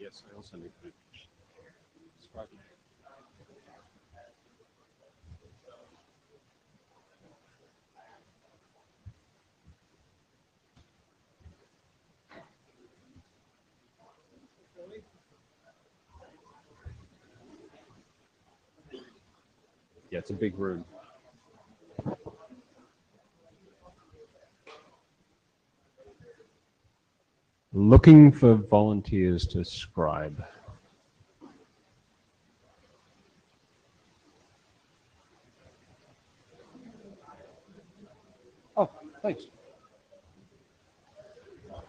Yes, I also need to describe it. Yeah, it's a big room. Looking for volunteers to scribe. Oh, thanks.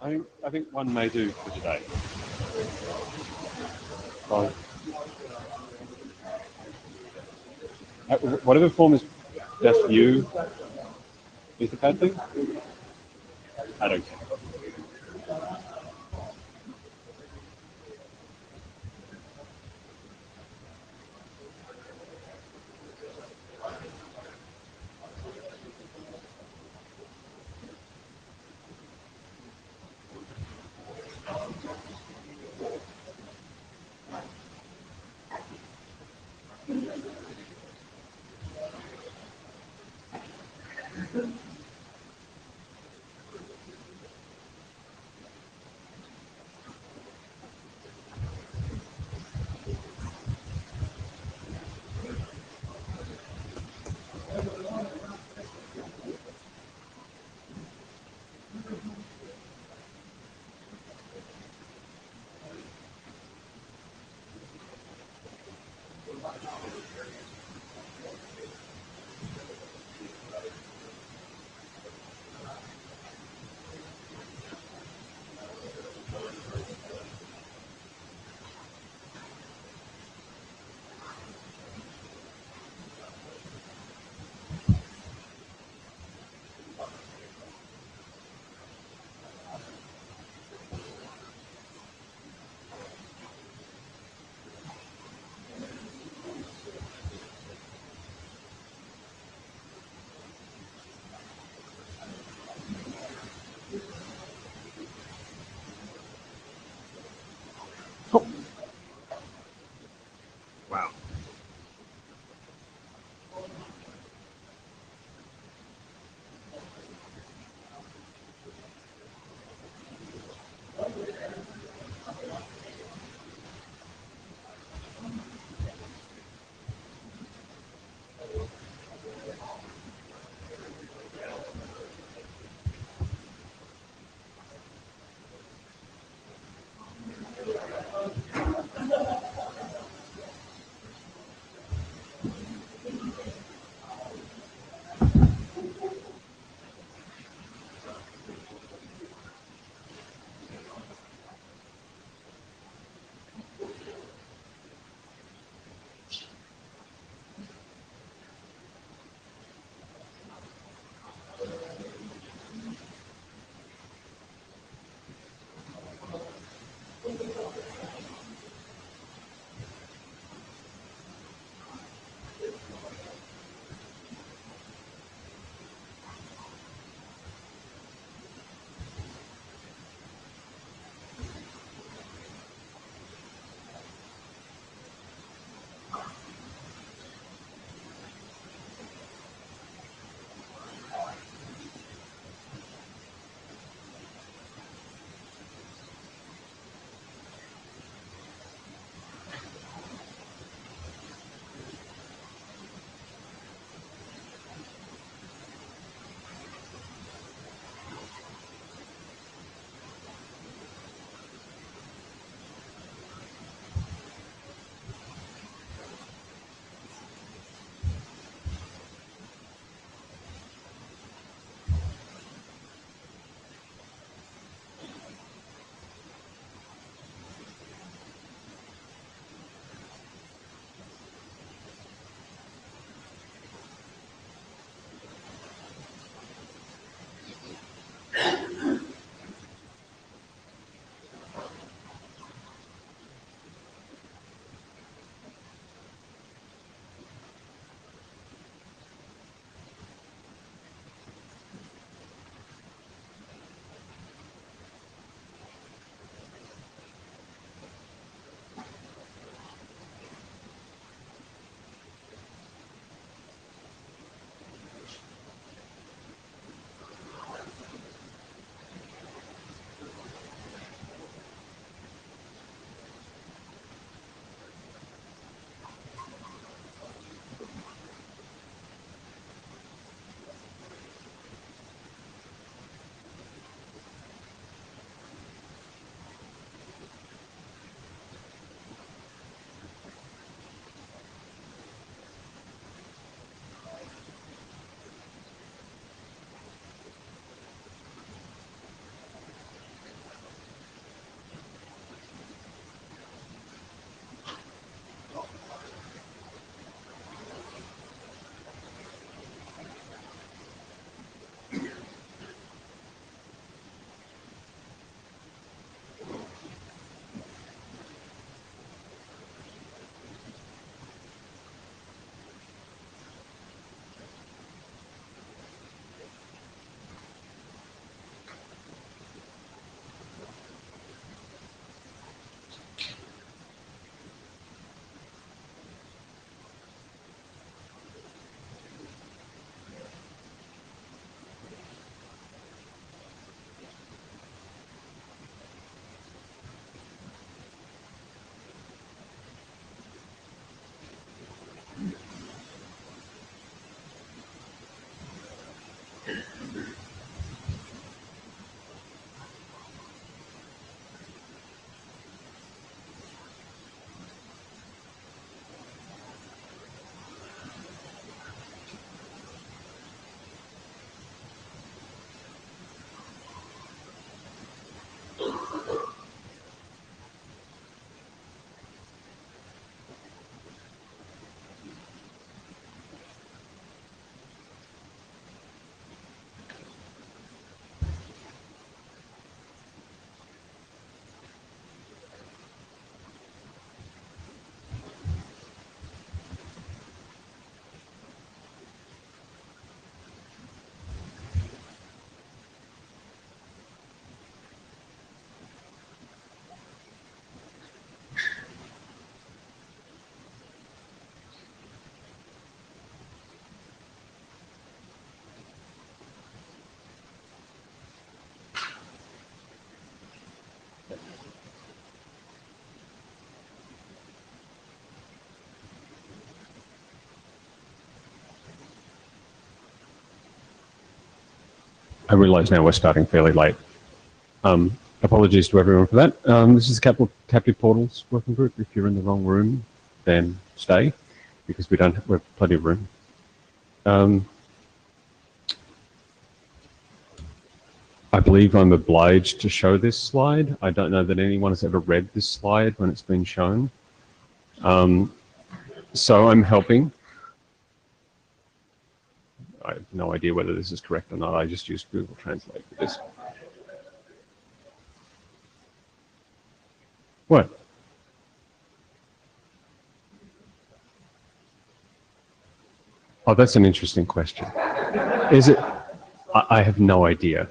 I think one may do for today. Well, whatever form is best for you. Etherpad thing? I don't care. I realise now we're starting fairly late. Apologies to everyone for that. This is Captive Portals working group. If you're in the wrong room, then stay, because we have plenty of room. I believe I'm obliged to show this slide. I don't know that anyone has ever read this slide when it's been shown. So I'm helping. I have no idea whether this is correct or not. I just used Google Translate for this. What? Oh, that's an interesting question. Is it? I have no idea.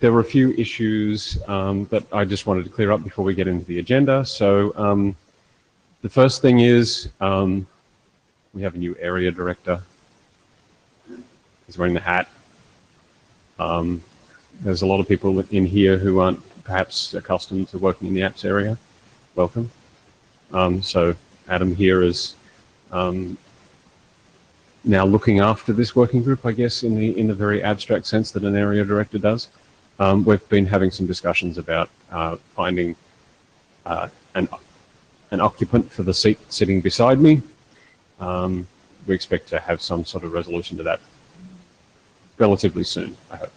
There were a few issues that I just wanted to clear up before we get into the agenda. So the first thing is we have a new area director. He's wearing the hat. There's a lot of people in here who aren't perhaps accustomed to working in the apps area. Welcome. So Adam here is now looking after this working group, I guess, in the very abstract sense that an area director does. We've been having some discussions about finding an occupant for the seat sitting beside me. We expect to have some sort of resolution to that relatively soon, I hope.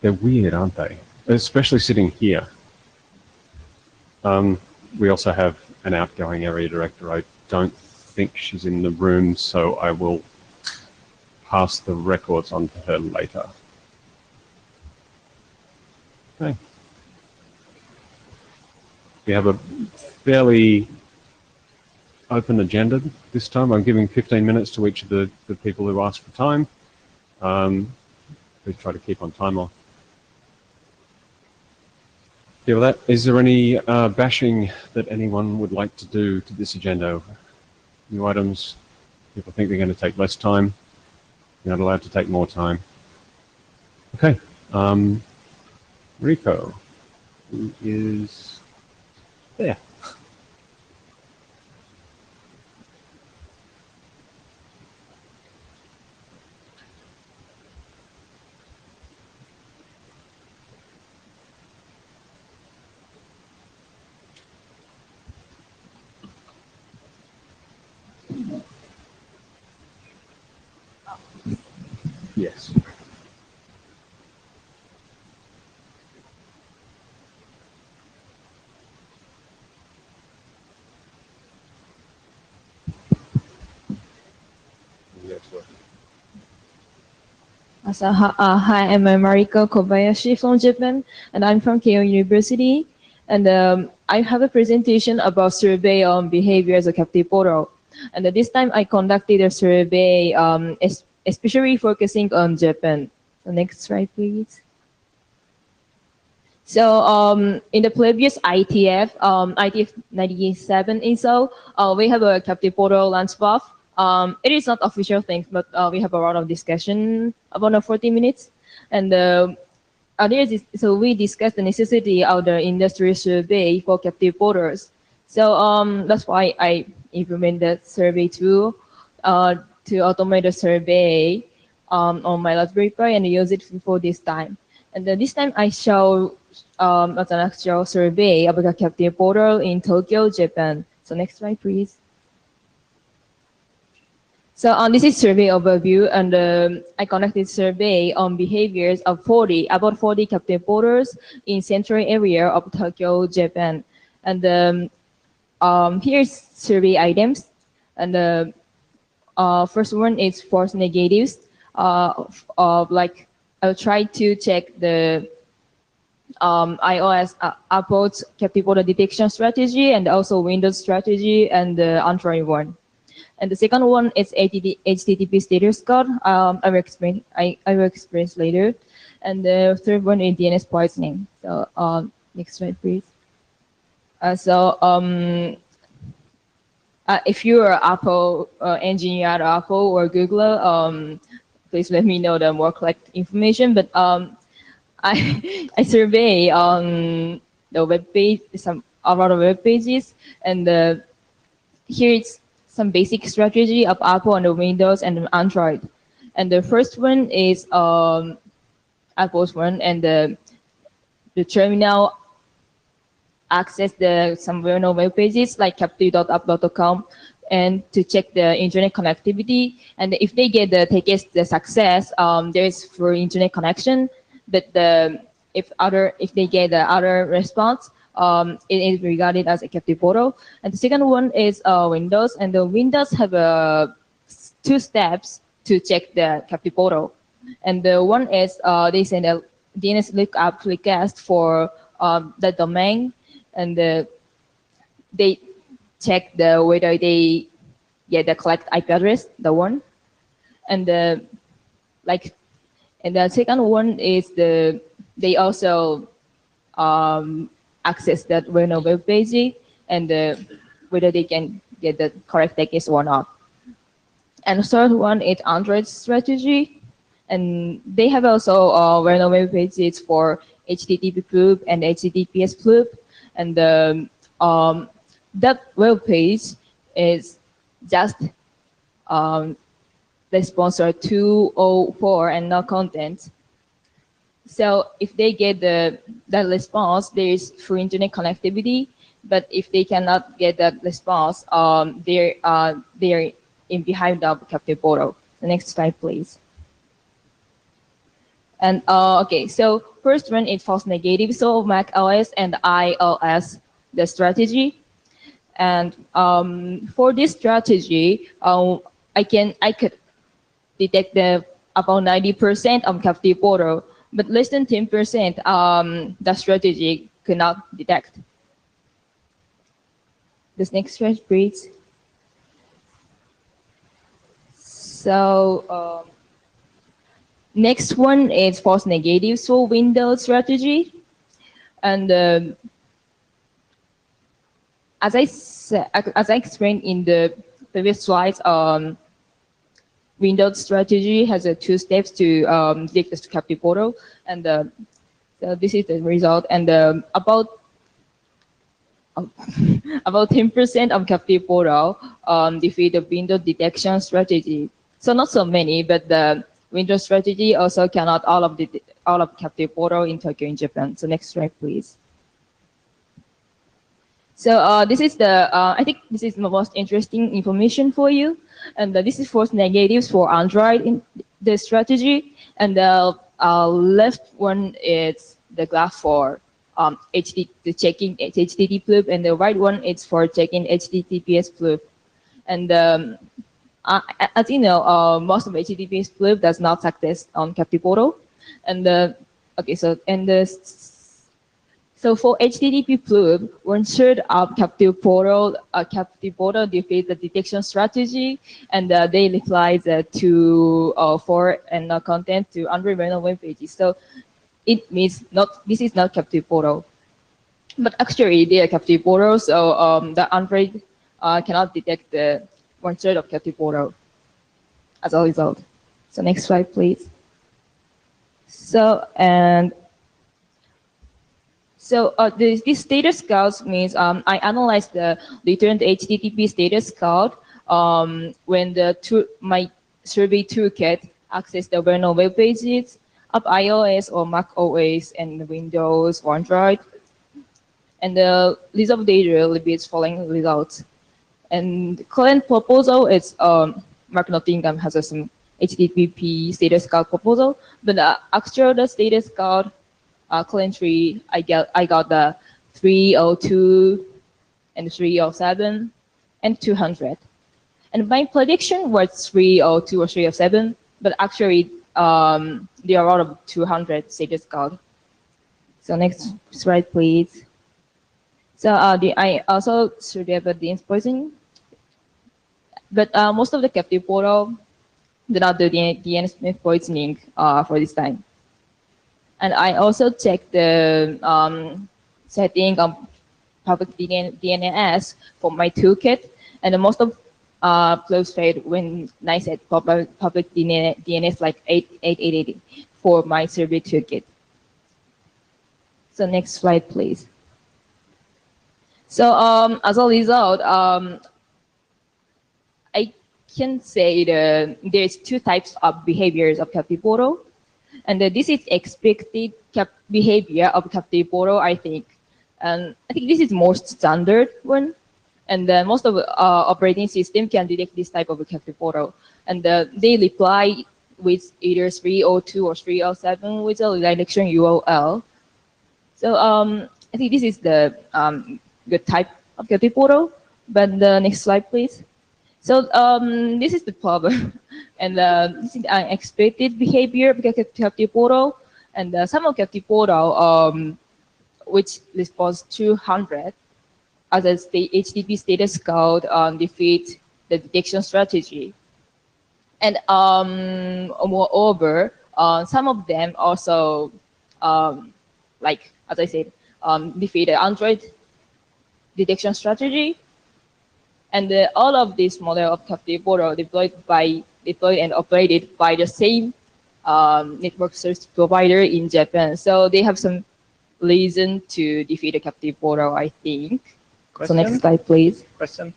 They're weird, aren't they? Especially sitting here. We also have an outgoing area director. I don't think she's in the room, so I will pass the records on to her later. Okay. We have a fairly open agenda this time. I'm giving 15 minutes to each of the people who asked for time. Please try to keep on timer. Deal with that. Is there any bashing that anyone would like to do to this agenda? New items? People think they're going to take less time. You're not allowed to take more time. Okay. Rico, who is there? Yes. So, hi, I'm Mariko Kobayashi from Japan, and I'm from Keio University. And I have a presentation about survey on behavior as a captive portal. And this time I conducted a survey, especially focusing on Japan. So next slide, please. So in the previous IETF, IETF 97 and so, we have a captive portal launch buff. It is not official thing, but we have a lot of discussion about 40 minutes. And so we discussed the necessity of the industry survey for captive portals. So that's why I implement the survey tool to automate the survey on my Raspberry Pi and use it for this time. And this time I show as an actual survey about a captive portal in Tokyo, Japan. So next slide, please. So this is survey overview, and I conducted survey on behaviors of about 40 captive portals in central area of Tokyo, Japan. And here's survey items. And the first one is false negatives. Like I'll try to check the iOS Apple's captive portal detection strategy, and also Windows strategy, and the Android one. And the second one is HTTP status code. I will explain later. And the third one is DNS poisoning. So next slide, please. If you are Apple engineer at Apple or Google, please let me know the more collect information. But I survey on the web page, a lot of web pages, and here it's some basic strategy of Apple on the Windows and Android. And the first one is Apple's one, and the terminal access some well-known web pages like captive.upload.com and to check the internet connectivity. And if they get the success, there is for internet connection. But if they get the other response, it is regarded as a captive portal. And the second one is Windows, and the Windows have two steps to check the captive portal. And the one is they send a DNS lookup request for the domain, and they check whether they get the correct IP address, the one, and the second one is they also access that well-known web page and whether they can get the correct package or not. And the third one is Android strategy, and they have also well-known web pages for HTTP proof and HTTPS proof, and that web page is just the sponsor 204 and no content. So if they get that response, there is free internet connectivity. But if they cannot get that response, they're in behind the captive portal. The next slide, please. And okay, so first one is false negative. So Mac OS and iOS, the strategy. And for this strategy, I could detect about 90% of captive portal, but less than 10% the strategy could not detect. This next slide, please. So next one is false negative. So Windows strategy, and as I explained in the previous slides, Windows strategy has two steps to detect the captive portal, and so this is the result. And about 10% of captive portal defeat the Windows detection strategy. So not so many, but the Windows strategy also cannot all of captive portal in Tokyo in Japan. So next slide, please. So this is I think this is the most interesting information for you. And this is false negatives for Android in the strategy. And the left one is the graph for checking HTTP proof, and the right one is for checking HTTPS proof. And as you know, most of HTTPS proof does not success on captive portal. And okay, so for HTTP proof, 1/3 of captive portal defeat the detection strategy, and they reply to for and content to unrelated web pages. So it means this is not captive portal, but actually they are captive portal. So the Android cannot detect the 1/3 of captive portal as a result. So next slide, please. So this status code means I analyzed the returned HTTP status code when my survey toolkit access the well-known web pages of iOS or Mac OS and Windows or Android. And the result data repeats following results. And the current proposal is Mark Nottingham has some HTTP status code proposal, but actual the status code currently I got the 302 and 307 and 200. And my prediction was 302 or 307, but actually there are a lot of 200 status code. So next slide, please. So I also studied about DNS poisoning, but most of the captive portal did not do DNS poisoning for this time. And I also checked the setting of public DNS for my toolkit, and most of close fade when I set public DNS like 880 for my survey toolkit. So next slide, please. So as a result, can say there's two types of behaviors of captive photo, and this is expected behavior of captive photo, I think. And I think this is most standard one, and most of operating system can detect this type of a captive photo, and they reply with either 302 or 307 with a redirection URL. So I think this is the good type of captive photo. But the next slide, please. So this is the problem, and this is unexpected behavior of captive photo, and some of captive photo which responds 200 as a HTTP status code defeat the detection strategy. And moreover, some of them also, like as I said, defeat the Android detection strategy. And all of this model of captive photo deployed and operated by the same network service provider in Japan. So they have some reason to defeat the captive photo, I think. Question? So next slide, please. Question?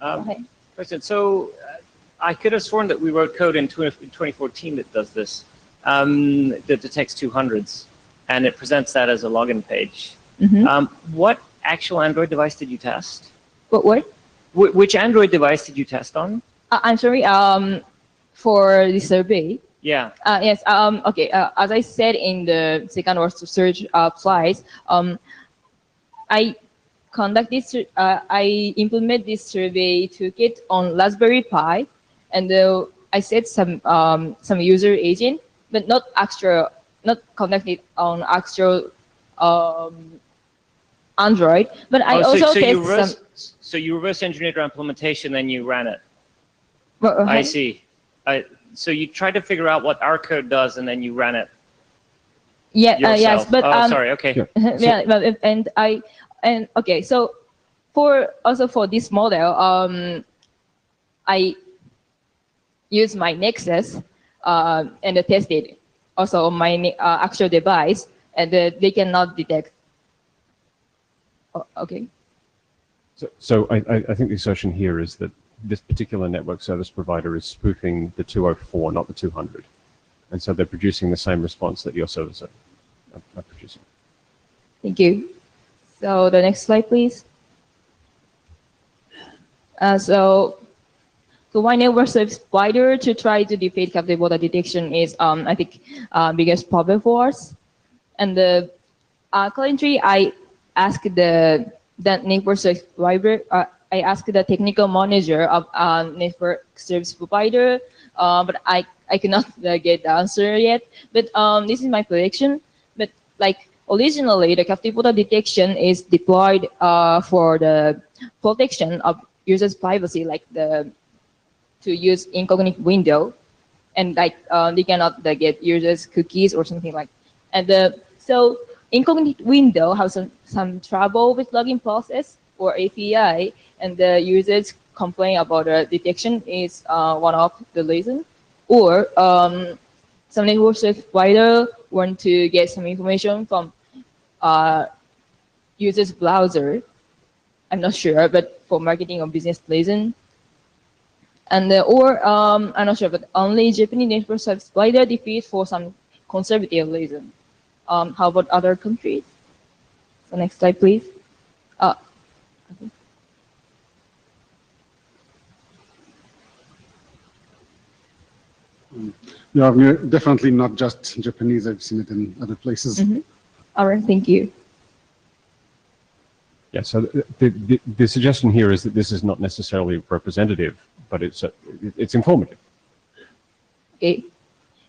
Okay. Question. So I could have sworn that we wrote code in 2014 that does this, that detects 200s, and it presents that as a login page. What actual Android device did you test? What? Which Android device did you test on? I'm sorry. For the survey. Yeah. Yes. Okay. As I said in the second or search slides, I conduct this. I implement this survey toolkit on Raspberry Pi, and I set some user agent, but not conducted on actual Android. But I also test some. So you reverse engineered your implementation, then you ran it. I see. So you tried to figure out what our code does, and then you ran it. Yeah. Yes. But sorry. Okay. Yeah. Yeah. But, and okay. So for this model, I use my Nexus and test it also on my actual device, and they cannot detect. Oh, okay. So I think the assertion here is that this particular network service provider is spoofing the 204, not the 200. And so they're producing the same response that your servers are producing. Thank you. So the next slide, please. So why network service provider to try to defeat captive photo detection is, I think, biggest problem for us. And currently, I asked the network service provider. I asked the technical manager of network service provider, but I could not get the answer yet. But this is my prediction. But like originally, the captive photo detection is deployed for the protection of users' privacy, like to use incognito window, and like they cannot get users' cookies or something like. And so incognito window has some trouble with login process or API, and the users complain about the detection is one of the reasons. Or some network service provider want to get some information from user's browser. I'm not sure, but for marketing or business reason. And I'm not sure, but only Japanese network service provider defeat for some conservative reason. How about other countries? So next slide, please. Okay. Yeah, we're definitely not just Japanese. I've seen it in other places. All right, thank you. Yeah, so the suggestion here is that this is not necessarily representative, but it's informative. Okay.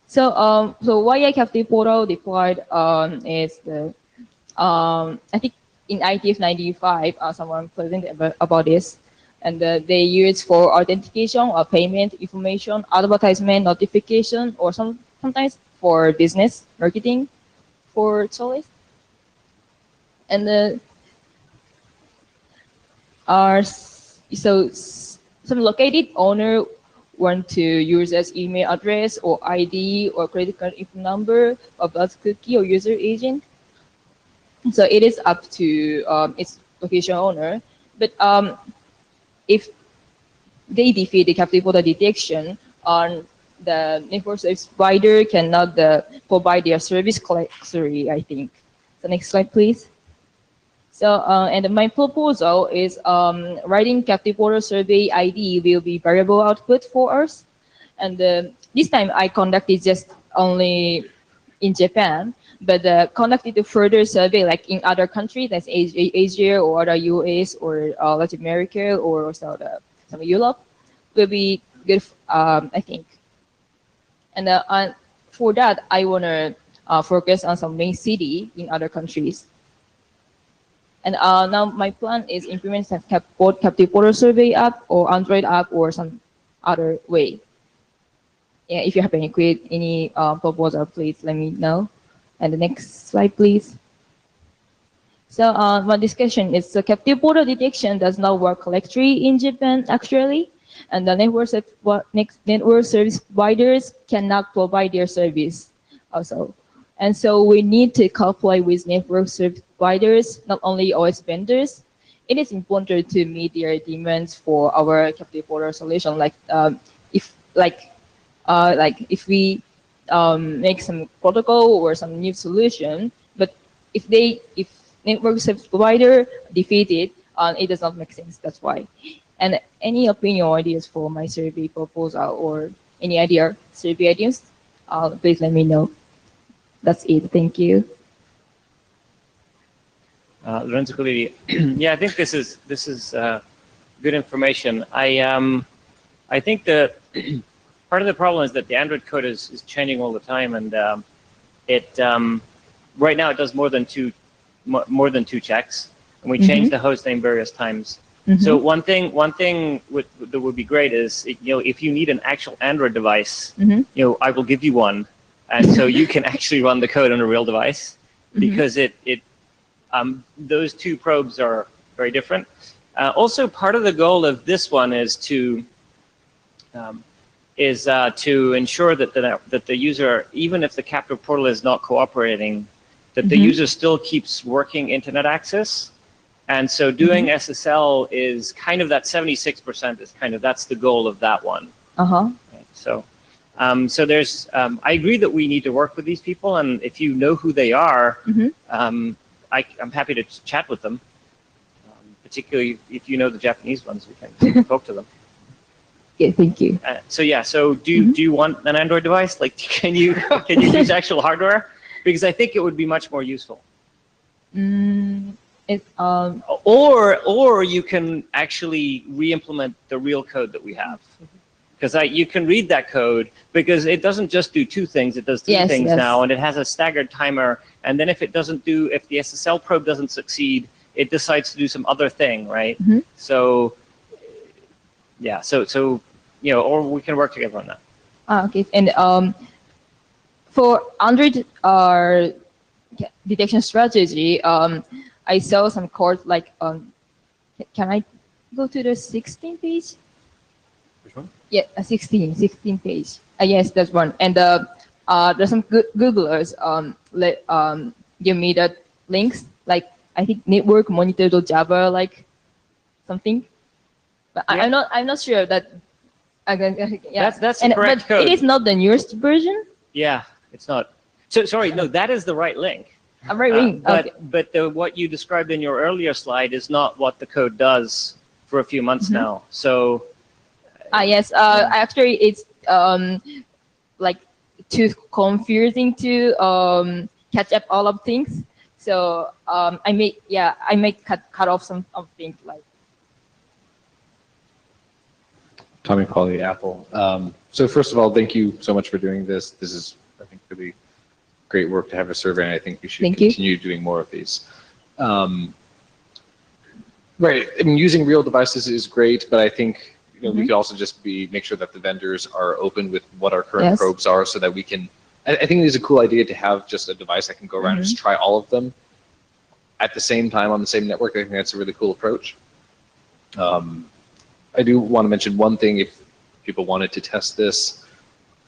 So why captive photo deployed is the I think in IETF 95 someone presented about this, and they use for authentication or payment information, advertisement notification, or sometimes for business marketing for tourists. And so some located owner want to use as email address or ID or credit card info number or birth cookie or user agent. So it is up to its location owner. But if they defeat the captive portal detection on the network service provider cannot provide their service correctly, I think. So next slide, please. So, and my proposal is writing captive portal survey ID will be variable output for us. And this time I conducted just only in Japan, but conducted a further survey like in other countries, like Asia or the US or Latin America or also some Europe, will be good, I think. And for that, I want to focus on some main city in other countries. And now my plan is implement some captive portal survey app or Android app or some other way. Yeah, if you have any proposal, please let me know. And the next slide, please. So my discussion is the captive portal detection does not work correctly in Japan actually, and the network service providers cannot provide their service also. And so we need to cooperate with network service providers, not only OS vendors. It is important to meet their demands for our captive portal solution. Like if we make some protocol or some new solution, but if network service provider defeat it, it does not make sense. That's why. And any opinion or ideas for my survey proposal or any survey ideas, please let me know. That's it. Thank you. Lorenzo Coliti. Yeah, I think this is good information. I think that part of the problem is that the Android code is changing all the time, and right now it does more than two checks, and we change the host name various times. So one thing that would be great is if you need an actual Android device, I will give you one, and so you can actually run the code on a real device, because those two probes are very different. Also, part of the goal of this one is to ensure that the user, even if the captive portal is not cooperating, that the user still keeps working internet access. And so doing SSL is kind of that 76% is that's the goal of that one. Right? So there's, I agree that we need to work with these people, and if you know who they are, I'm happy to chat with them. Particularly if you know the Japanese ones, we can talk to them. Yeah, thank you. So do you want an Android device? Like, can you use actual hardware? Because I think it would be much more useful. Or you can actually re-implement the real code that we have, because you can read that code, because it doesn't just do two things; it does three things now, and it has a staggered timer. And then if the SSL probe doesn't succeed, it decides to do some other thing, right? So yeah, so or we can work together on that. Okay, and for Android detection strategy, I saw some code like can I go to the 16 page? Which one? Yeah, 16 page. Yes, that's one. And there's some Googlers give me the links, like I think network monitor.java, like something. But yeah. I'm not sure that. Yeah. That's the correct code. It is not the newest version. Yeah, it's not. So sorry, no, that is the right link. Right link. But what you described in your earlier slide is not what the code does for a few months now. So. Yes. Actually, it's like too confusing to catch up all of things. So I may cut off some of things like. Tommy Pauly, Apple. So first of all, thank you so much for doing this. This is, I think, really great work to have a survey, and I think we should continue doing more of these. Right, I mean, using real devices is great, but I think we could also just make sure that the vendors are open with what our current probes are, so that we can. I think it is a cool idea to have just a device that can go around and just try all of them at the same time on the same network. I think that's a really cool approach. I do want to mention one thing if people wanted to test this.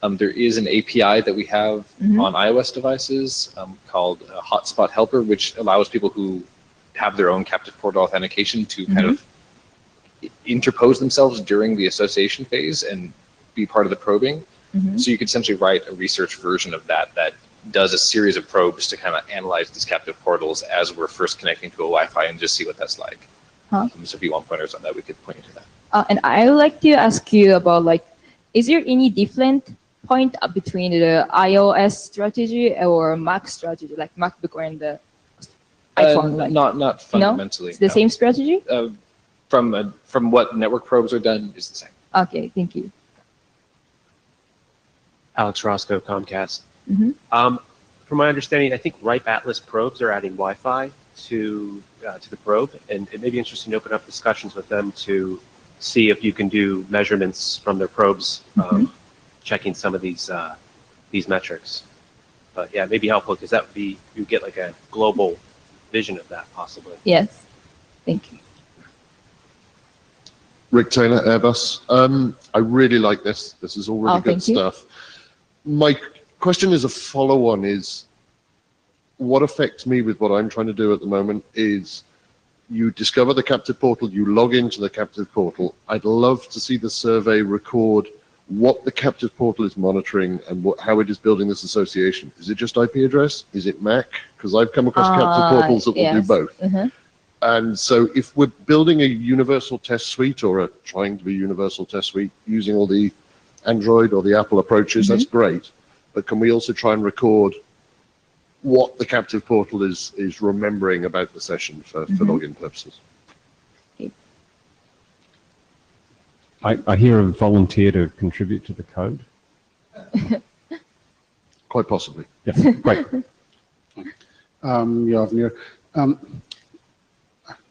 There is an API that we have on iOS devices called Hotspot Helper, which allows people who have their own captive portal authentication to kind of interpose themselves during the association phase and be part of the probing. Mhm. So you could essentially write a research version of that that does a series of probes to kind of analyze these captive portals as we're first connecting to a Wi-Fi and just see what that's like. Huh. So if you want pointers on that, we could point you to that. And I would like to ask you about like, is there any different point between the iOS strategy or Mac strategy, like MacBook and the iPhone? Like, Not fundamentally. it's the no. same strategy. From what network probes are done is the same. Okay, thank you. Alex Roscoe, Comcast. Mhm. From my understanding, I think RIPE Atlas probes are adding Wi-Fi to the probe, and it may be interesting to open up discussions with them to see if you can do measurements from their probes, checking some of these metrics. But yeah, it may be helpful because that would be, you get like a global vision of that possibly. Yes, thank you. Rick Taylor, Airbus. I really like this. This is all really good thank you. stuff. My question is a follow-on is, what affects me with what I'm trying to do at the moment is you discover the captive portal, you log into the captive portal. I'd love to see the survey record what the captive portal is monitoring and how it is building this association. Is it just IP address? Is it MAC? Because I've come across captive portals that will do both. And so if we're building a universal test suite or trying to be universal test suite using all the Android or the Apple approaches, that's great. But can we also try and record what the captive portal is remembering about the session for login purposes? I hear a volunteer to contribute to the code. Quite possibly. Yeah, great. Yavnir,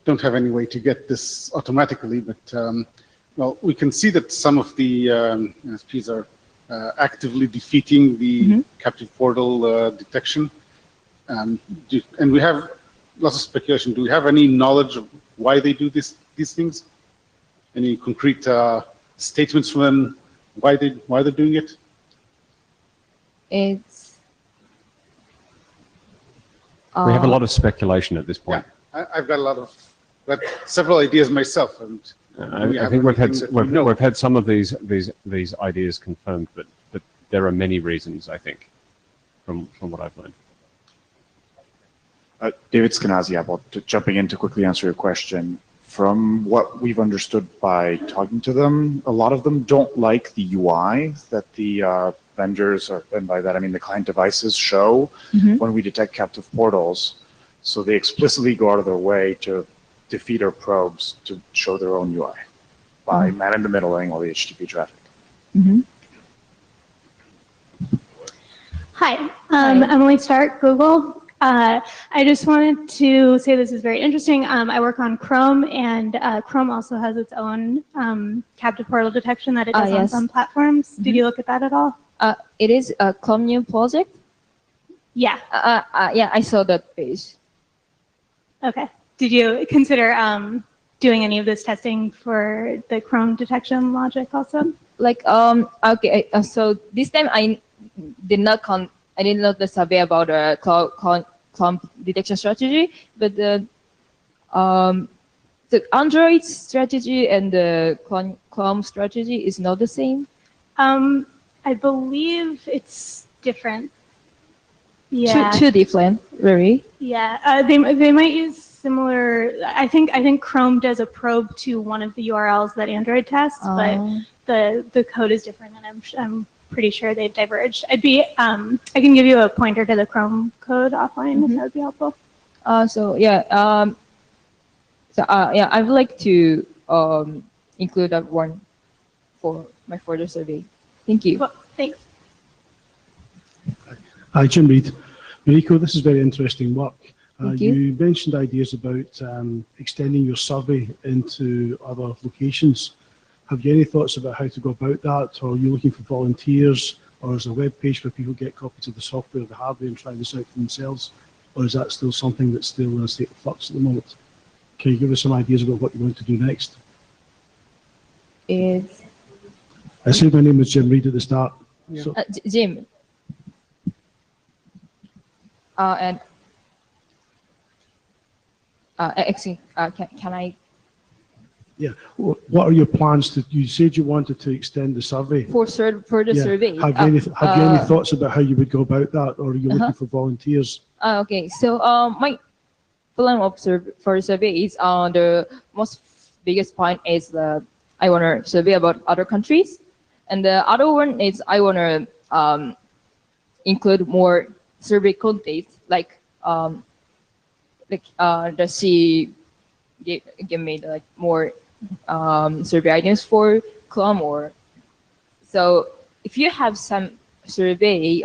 don't have any way to get this automatically, but well, we can see that some of the NSPs are actively defeating the captive portal detection. And we have lots of speculation. Do we have any knowledge of why they do these things? Any concrete statements from them why they're doing it? It's We have a lot of speculation at this point. Yeah, I've got several ideas myself, and I think we've had some of these ideas confirmed, but there are many reasons, I think, from what I've learned. David Skenazy, jumping in to quickly answer your question. From what we've understood by talking to them, a lot of them don't like the UI that the vendors, and by that I mean the client devices, show when we detect captive portals. So they explicitly go out of their way to defeat our probes to show their own UI by man-in-the-middling all the HTTP traffic. Hi, Emily Stark, Google. I just wanted to say this is very interesting. I work on Chrome, and Chrome also has its own captive portal detection that it does on some platforms. Did you look at that at all? It is a Chrome new project. Yeah. Yeah, I saw that page. Okay. Did you consider doing any of this testing for the Chrome detection logic also? Like okay, so this time I did not the survey about Chrome detection strategy, but the Android strategy and the Chrome strategy is not the same. I believe it's different. Yeah. Two different, really. Yeah, they might use similar. I think Chrome does a probe to one of the URLs that Android tests, but the code is different, and I'm pretty sure they've diverged. I can give you a pointer to the Chrome code offline if that would be helpful. Yeah, I would like to include that one for my further survey. Thank you. Well, thanks. Hi, Jim Reed. Mariko, this is very interesting work. Thank you. You mentioned ideas about extending your survey into other locations. Have you any thoughts about how to go about that? Or are you looking for volunteers? Or is there a web page where people get copies of the software or the hardware and try this out for themselves? Or is that still something that's still in a state of flux at the moment? Can you give us some ideas about what you want to do next? I said my name was Jim Reed at the start. Yeah. So, Jim. And actually, can I? Yeah. What are your plans to, you said you wanted to extend the survey. For the Yeah. survey. Have you any thoughts about how you would go about that, or are you looking for volunteers? Okay, so my plan of for survey is the most biggest point is I want to survey about other countries, and the other one is I want to include more survey content does she give me like more survey items for Chrome or so if you have some survey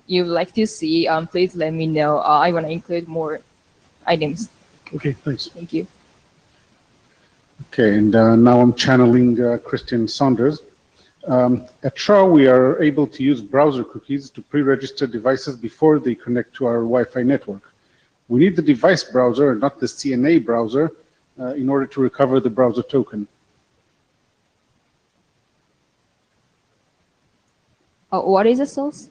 you'd like to see, please let me know. I want to include more items. Okay, thanks. Thank you. Okay, and now I'm channeling Christian Saunders. At Shaw, we are able to use browser cookies to pre-register devices before they connect to our Wi-Fi network. We need the device browser, not the CNA browser, in order to recover the browser token. What is the source?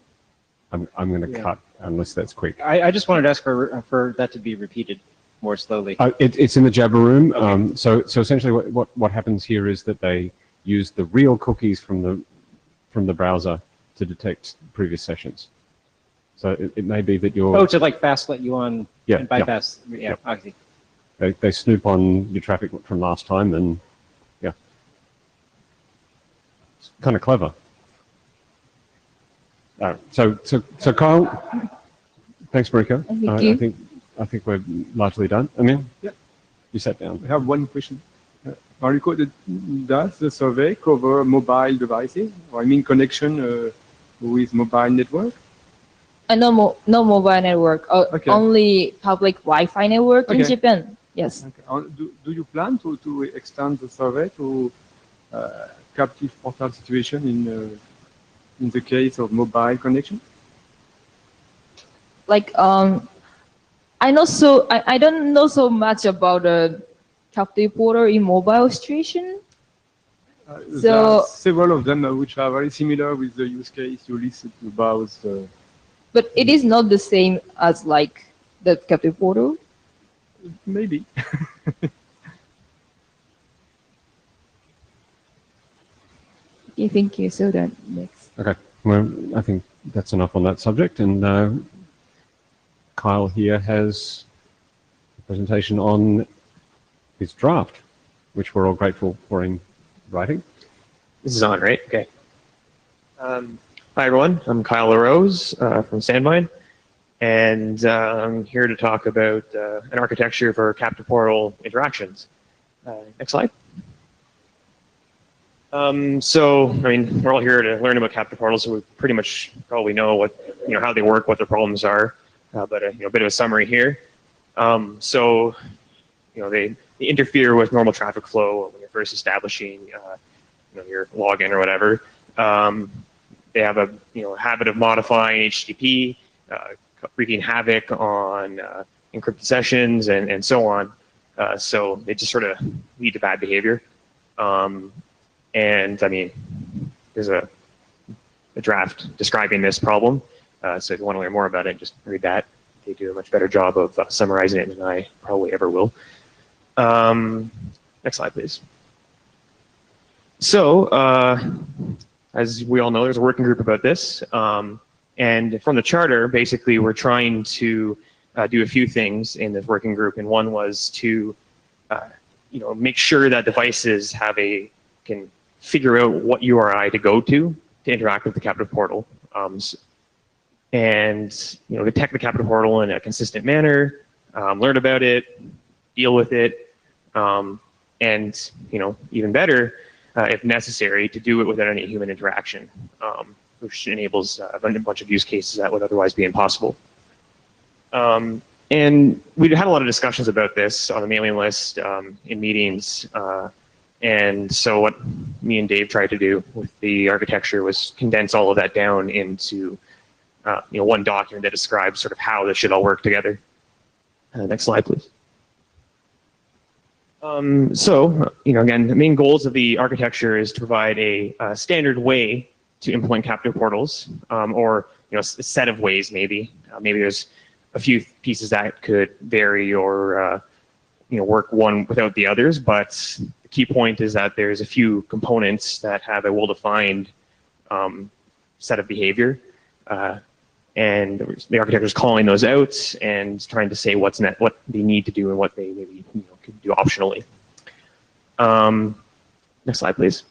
I'm going to cut unless that's quick. I just wanted to ask for that to be repeated more slowly. It's in the Jabber room. Okay. So essentially, what happens here is that they use the real cookies from the browser to detect previous sessions. So it may be that you're To like fast let you on and bypass. Yeah, I see. they snoop on your traffic from last time, and it's kind of clever. So Kyle, thanks, Marika. Thank you. I think we're largely done. Emil? Yeah. You sat down. I have one question. Mariko, does the survey cover mobile devices? Or I mean connection with mobile network? No mobile network. Okay. Only public Wi-Fi network in Okay. Japan. Yes. Okay. Do you plan to extend the survey to captive portal situation in the case of mobile connection? Like I don't know so much about the captive portal in mobile situation. There are several of them which are very similar with the use case you listed about. But it is not the same as like the captive portal. Maybe. Okay, thank you. So then next. Okay. Well, I think that's enough on that subject. And Kyle here has a presentation on his draft, which we're all grateful for in writing. This is on, right? Okay. Hi, everyone. I'm Kyle LaRose from Sandvine, and I'm here to talk about an architecture for captive portal interactions. Next slide. So, I mean, we're all here to learn about captive portals, so we pretty much probably know how they work, what their problems are, but a bit of a summary here. So, they interfere with normal traffic flow when you're first establishing, your login or whatever. They have a habit of modifying HTTP, wreaking havoc on encrypted sessions, and so on. So they just sort of lead to bad behavior. And I mean, there's a draft describing this problem. So if you want to learn more about it, just read that. They do a much better job of summarizing it than I probably ever will. Next slide, please. So, as we all know, there's a working group about this. And from the charter, basically, we're trying to do a few things in this working group. And one was to, make sure that devices can figure out what URI to go to interact with the captive portal. And detect the captive portal in a consistent manner, learn about it, deal with it, and even better, if necessary, to do it without any human interaction, which enables a bunch of use cases that would otherwise be impossible. And we had a lot of discussions about this on the mailing list in meetings. And so what me and Dave tried to do with the architecture was condense all of that down into one document that describes sort of how this should all work together. Next slide, please. So, again, the main goals of the architecture is to provide a standard way to implement captive portals, or a set of ways maybe. Maybe there's a few pieces that could vary or work one without the others, but the key point is that there's a few components that have a well-defined set of behavior, and the architecture is calling those out and trying to say what they need to do and what they maybe could do optionally. Next slide, please.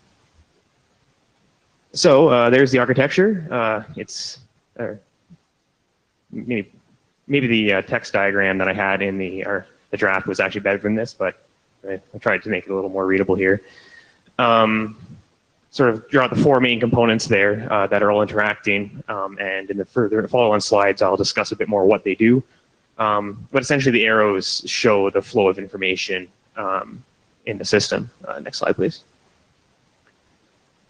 So there's the architecture. It's maybe the text diagram that I had in the draft was actually better than this, but I tried to make it a little more readable here. Sort of draw out the four main components there that are all interacting, and in the follow-on slides, I'll discuss a bit more what they do. But essentially, the arrows show the flow of information in the system. Next slide, please.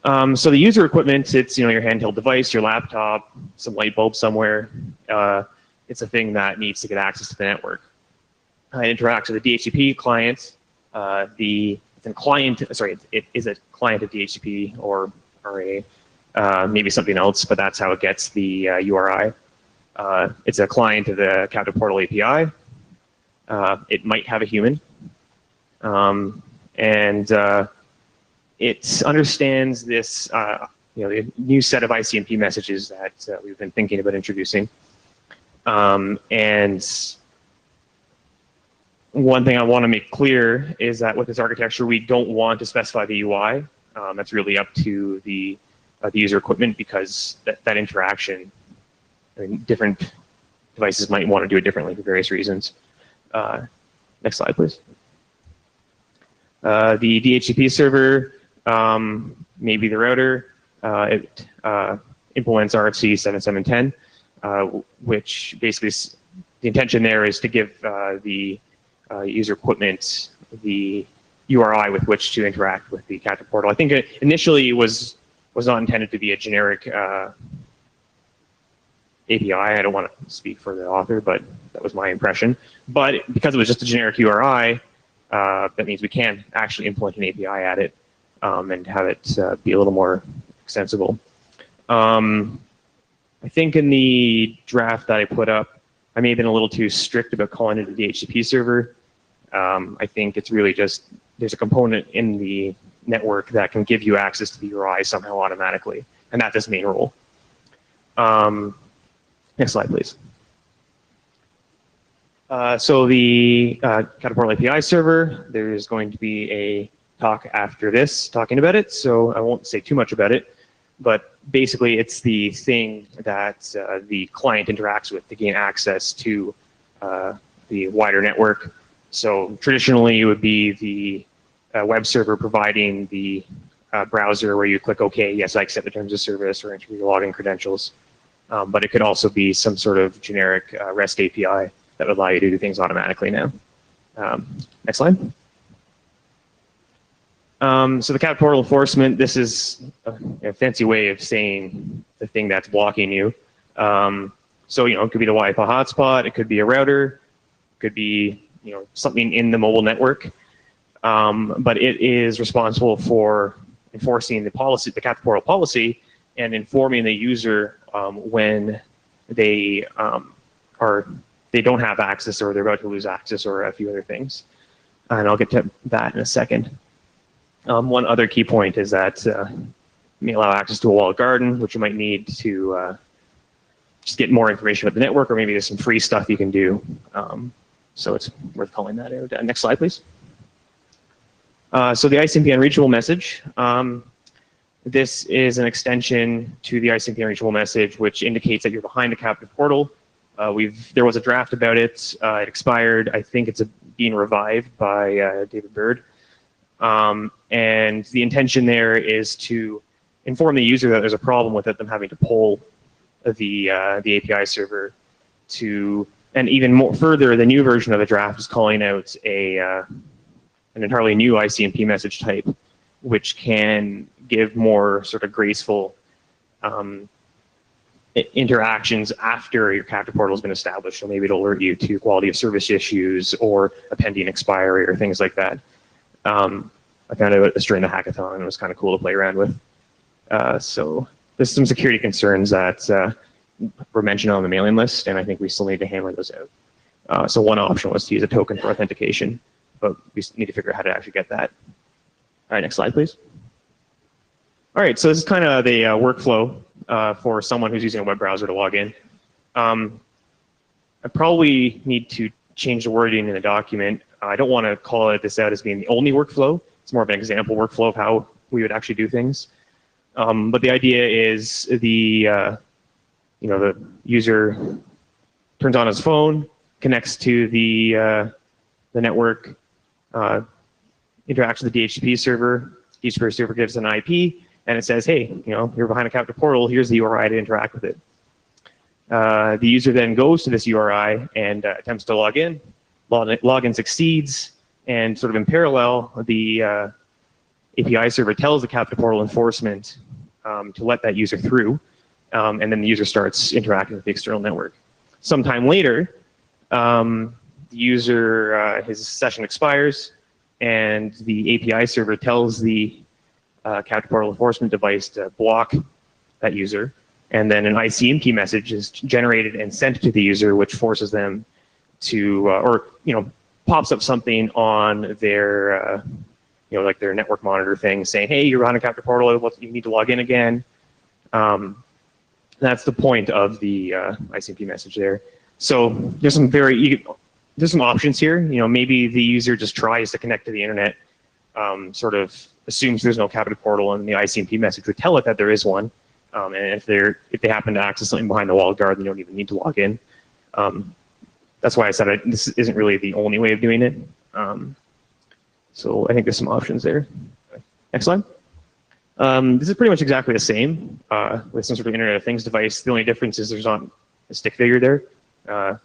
So the user equipment, it's your handheld device, your laptop, some light bulb somewhere. It's a thing that needs to get access to the network. It interacts with the DHCP client. It's a client. Sorry, it is a client of DHCP or maybe something else, but that's how it gets the URI. It's a client of the Capport Portal API. It might have a human, and it understands this, the new set of ICMP messages that we've been thinking about introducing. And one thing I want to make clear is that with this architecture, we don't want to specify the UI. That's really up to the user equipment, because that interaction, different devices might want to do it differently for various reasons. Next slide, please. The DHCP server, maybe the router, it implements RFC 7710, which basically the intention there is to give the user equipment the URI with which to interact with the Capport portal. I think it initially was not intended to be a generic API. I don't want to speak for the author, but that was my impression. But because it was just a generic URI, that means we can actually implement an API at it and have it be a little more extensible. I think in the draft that I put up, I may have been a little too strict about calling it a DHCP server. I think it's really just, there's a component in the network that can give you access to the URI somehow automatically, and that's its main role. Next slide, please. So the Capport API server, there's going to be a talk after this talking about it, so I won't say too much about it, but basically it's the thing that the client interacts with to gain access to the wider network. So traditionally it would be the web server providing the browser where you click OK, yes, I accept the terms of service, or enter your login credentials. But it could also be some sort of generic REST API that would allow you to do things automatically now. Next slide. So the Capport portal enforcement, this is a fancy way of saying the thing that's blocking you. So, it could be the Wi-Fi hotspot, it could be a router, it could be, something in the mobile network. But it is responsible for enforcing the policy, the Capport portal policy, and informing the user when they don't have access, or they're about to lose access, or a few other things. And I'll get to that in a second. One other key point is that you may allow access to a walled garden, which you might need to just get more information about the network, or maybe there's some free stuff you can do. So it's worth calling that out. Next slide, please. So the ICMP unreachable message. This is an extension to the ICMP unreachable message, which indicates that you're behind the Capport portal. There was a draft about it. It expired. I think it's being revived by David Bird. And the intention there is to inform the user that there's a problem with it, them having to pull the API server to, and even more further, the new version of the draft is calling out an entirely new ICMP message type, which can give more sort of graceful interactions after your Capport portal has been established. So maybe it'll alert you to quality of service issues or a pending expiry or things like that. I found out this during the hackathon, and it was kind of cool to play around with. So there's some security concerns that were mentioned on the mailing list, and I think we still need to hammer those out. So one option was to use a token for authentication. but we need to figure out how to actually get that. All right, next slide, please. All right, so this is kind of the workflow for someone who's using a web browser to log in. I probably need to change the wording in the document. I don't want to call this out as being the only workflow. It's more of an example workflow of how we would actually do things. But the idea is the user turns on his phone, connects to the network, interacts with the DHCP server. DHCP server gives an IP, and it says, hey, you're behind a Capport portal. Here's the URI to interact with it. The user then goes to this URI and attempts to log in. Login succeeds, and sort of in parallel, the API server tells the Capport portal enforcement to let that user through, and then the user starts interacting with the external network. Sometime later, the user, his session expires, and the API server tells the Capport portal enforcement device to block that user, and then an ICMP message is generated and sent to the user, which forces them to, pops up something on their, like their network monitor thing, saying, "Hey, you're on a Capport portal. You need to log in again." That's the point of the ICMP message there. So there's some options here. Maybe the user just tries to connect to the internet, sort of assumes there's no Capport portal, and the ICMP message would tell it that there is one. And if they happen to access something behind the walled garden, they don't even need to log in. That's why I said this isn't really the only way of doing it. So I think there's some options there. Next slide. This is pretty much exactly the same with some sort of Internet of Things device. The only difference is there's not a stick figure there. The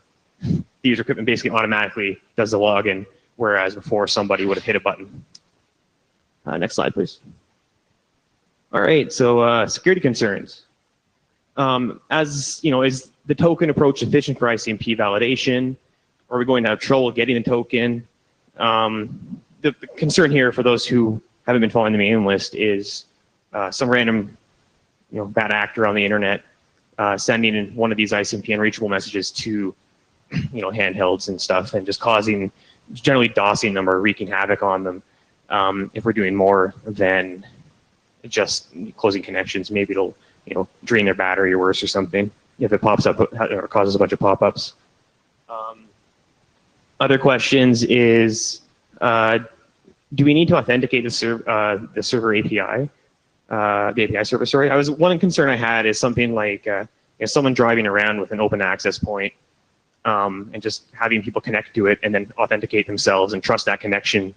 user equipment basically automatically does the login, whereas before somebody would have hit a button. Next slide, please. All right, so security concerns. Is the token approach efficient for ICMP validation? Are we going to have trouble getting the token? The concern here for those who haven't been following the mailing list is some random, bad actor on the internet sending in one of these ICMP unreachable messages to, handhelds and stuff, and just generally DOSing them or wreaking havoc on them. If we're doing more than just closing connections, maybe it'll, drain their battery or worse or something if it pops up or causes a bunch of pop-ups. Other questions is, do we need to authenticate the server API, the API server? Sorry, one concern I had is something like someone driving around with an open access point and just having people connect to it and then authenticate themselves and trust that connection.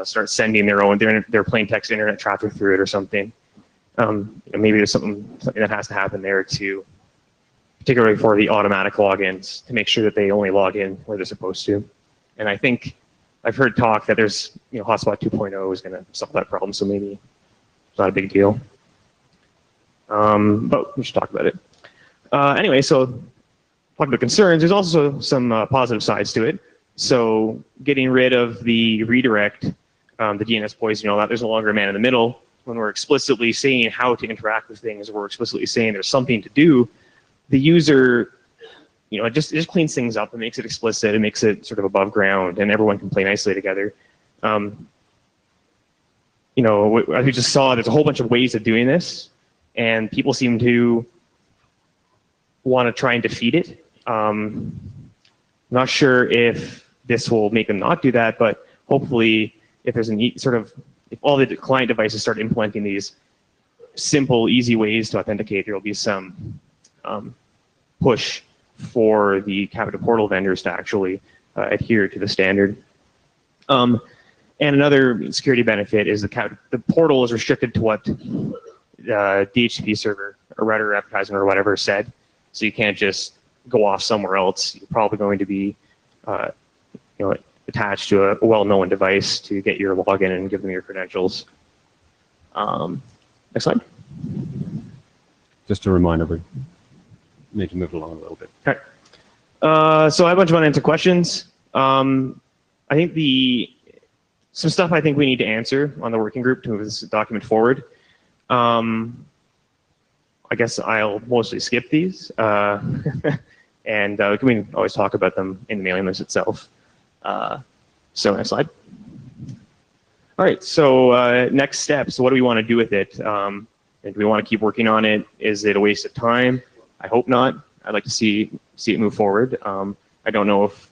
Start sending their plain text internet traffic through it or something. Maybe there's something that has to happen there too, particularly for the automatic logins, to make sure that they only log in where they're supposed to. And I think I've heard talk that there's, Hotspot 2.0 is going to solve that problem, so maybe it's not a big deal. But we should talk about it. Anyway, so talking about concerns, there's also some positive sides to it. So getting rid of the redirect, the DNS poison, that there's no longer a man in the middle. When we're explicitly saying how to interact with things, we're explicitly saying there's something to do, the user, it just cleans things up and makes it explicit. It makes it sort of above ground, and everyone can play nicely together. As we just saw, there's a whole bunch of ways of doing this, and people seem to want to try and defeat it. Not sure if this will make them not do that, but hopefully, if there's if all the client devices start implementing these simple, easy ways to authenticate, there will be some push for the Capport portal vendors to actually adhere to the standard. And another security benefit is the portal is restricted to what the DHCP server or Reddit advertisement or whatever said. So you can't just go off somewhere else. You're probably going to be attached to a well-known device to get your login and give them your credentials. Next slide. Just a reminder, we need to move along a little bit. Okay. So I have a bunch of unanswered questions. I think some stuff I think we need to answer on the working group to move this document forward. I guess I'll mostly skip these. And we can always talk about them in the mailing list itself. So next slide. All right, so next steps, what do we want to do with it? And do we want to keep working on it? Is it a waste of time? I hope not. I'd like to see it move forward. I don't know if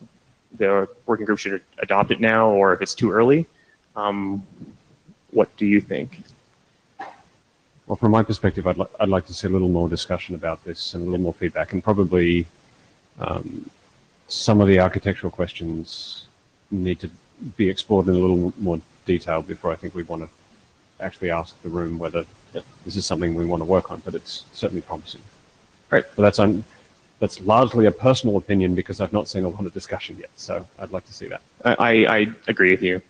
the working group should adopt it now or if it's too early. What do you think? Well, from my perspective, I'd like to see a little more discussion about this and a little more feedback, and probably some of the architectural questions need to be explored in a little more detail before I think we want to actually ask the room whether this is something we want to work on, but it's certainly promising. Right. But that's largely a personal opinion because I've not seen a lot of discussion yet, so I'd like to see that. I agree with you,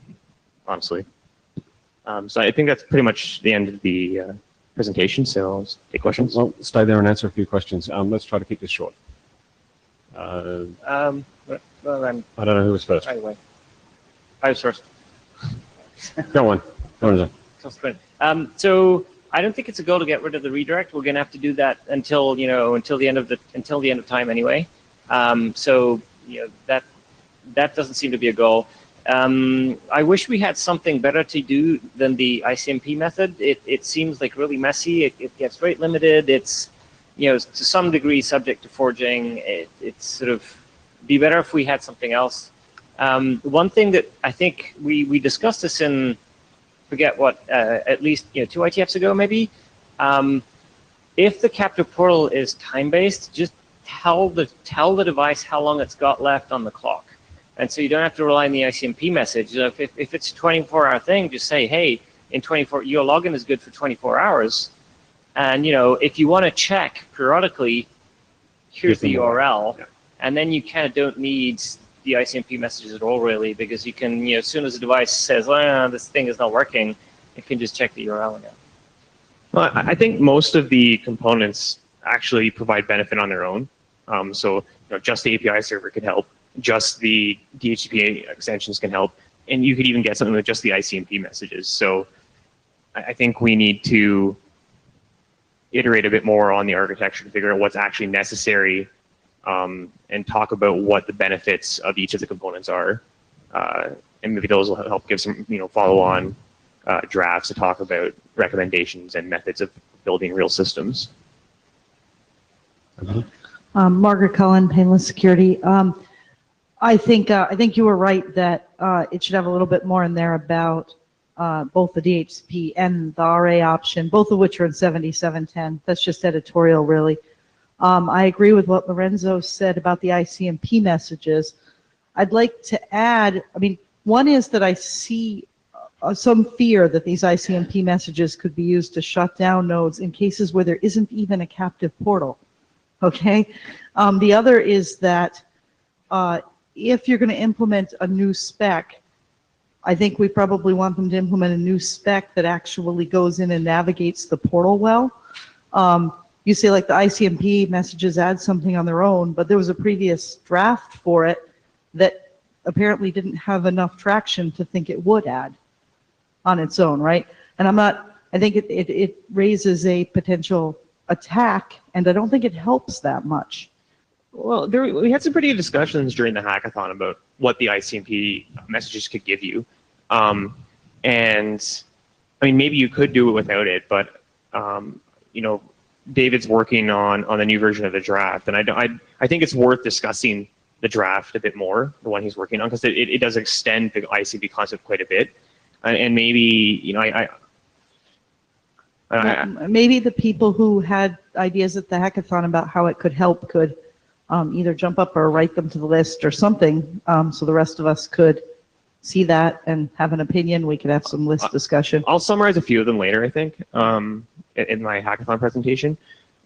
honestly. So I think that's pretty much the end of the presentation, so I'll take questions. Well, stay there and answer a few questions. Let's try to keep this short. Well, I'm I don't know who was first. right away. I was first. Go on. Go on. So I don't think it's a goal to get rid of the redirect. We're going to have to do that until the end of time anyway. So that doesn't seem to be a goal. I wish we had something better to do than the ICMP method. It seems like really messy. It gets rate limited. It's to some degree subject to forging. It's sort of be better if we had something else. One thing that I think we discussed this in, forget what, at least 2 ITFs ago maybe. If the captive portal is time-based, just tell the device how long it's got left on the clock. And so you don't have to rely on the ICMP message. If it's a 24-hour thing, just say, hey, in 24, your login is good for 24 hours. And if you want to check periodically, here's the URL. Yeah. And then you kind of don't need the ICMP messages at all, really, because you can, as soon as the device says, oh, this thing is not working, you can just check the URL again. Well, I think most of the components actually provide benefit on their own. So just the API server could help. Just the DHCP extensions can help. And you could even get something with just the ICMP messages. So I think we need to iterate a bit more on the architecture to figure out what's actually necessary and talk about what the benefits of each of the components are. And maybe those will help give some follow-on drafts to talk about recommendations and methods of building real systems. Margaret Cullen, Painless Security. I think you were right that it should have a little bit more in there about both the DHCP and the RA option, both of which are in 7710. That's just editorial, really. I agree with what Lorenzo said about the ICMP messages. I'd like to add, one is that I see some fear that these ICMP messages could be used to shut down nodes in cases where there isn't even a captive portal. Okay? The other is that if you're going to implement a new spec, I think we probably want them to implement a new spec that actually goes in and navigates the portal well. You say like the ICMP messages add something on their own, but there was a previous draft for it that apparently didn't have enough traction to think it would add on its own, right? And I think it raises a potential attack, and I don't think it helps that much. Well, we had some pretty good discussions during the hackathon about what the ICMP messages could give you. And maybe you could do it without it, but David's working on the new version of the draft, and I think it's worth discussing the draft a bit more, the one he's working on, because it does extend the ICMP concept quite a bit, and maybe maybe the people who had ideas at the hackathon about how it could help could either jump up or write them to the list or something, so the rest of us could see that and have an opinion. We could have some list discussion. I'll summarize a few of them later, I think, in my hackathon presentation.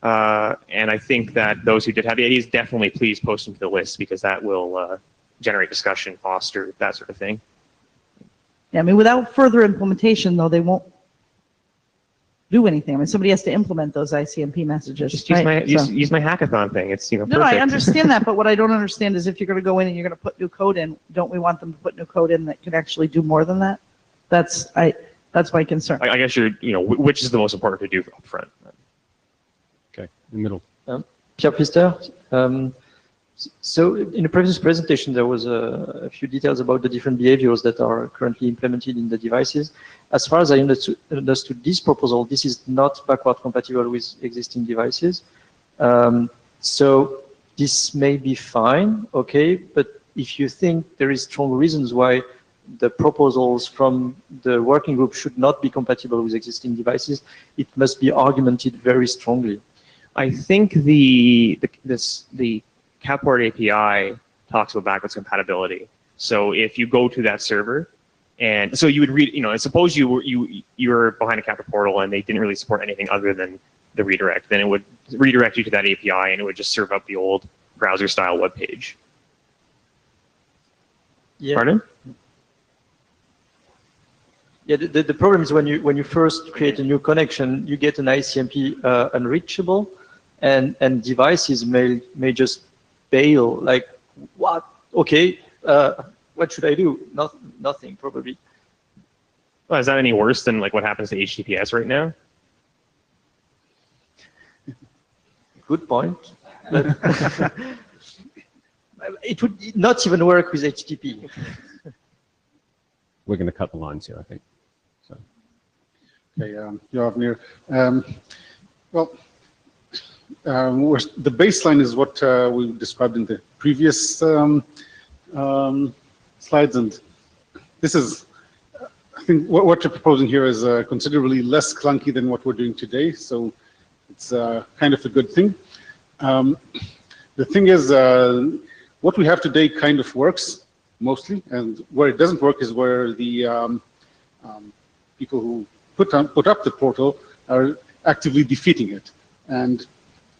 And I think that those who did have the ideas, definitely please post them to the list, because that will generate discussion, foster that sort of thing. Yeah, without further implementation, though, they won't do anything. Somebody has to implement those ICMP messages. Just use my hackathon thing. It's perfect. No, I understand that, but what I don't understand is if you're going to go in and you're going to put new code in, don't we want them to put new code in that can actually do more than that? That's my concern. I guess which is the most important to do up front. Okay, in the middle. Pierre Pister. So in the previous presentation, there was a few details about the different behaviors that are currently implemented in the devices. As far as I understood this proposal, this is not backward compatible with existing devices. So this may be fine, okay, but if you think there is strong reasons why the proposals from the working group should not be compatible with existing devices, it must be argumented very strongly. I think the Capport API talks about backwards compatibility. So if you go to that server, and so you would read, and suppose you were behind a Capport portal and they didn't really support anything other than the redirect, then it would redirect you to that API and it would just serve up the old browser style web page. Yeah. Pardon? Yeah, the problem is when you first create a new connection, you get an ICMP unreachable, and devices may just bail, like, what? Okay, what should I do? Nothing, probably. Well, is that any worse than like what happens to HTTPS right now? Good point. But it would not even work with HTTP. We're going to cut the lines here, I think. So. Okay, Javnir. The baseline is what we described in the previous slides, and this is, I think, what you're proposing here is considerably less clunky than what we're doing today, so it's kind of a good thing. The thing is, what we have today kind of works mostly, and where it doesn't work is where the people who put up the portal are actively defeating it. And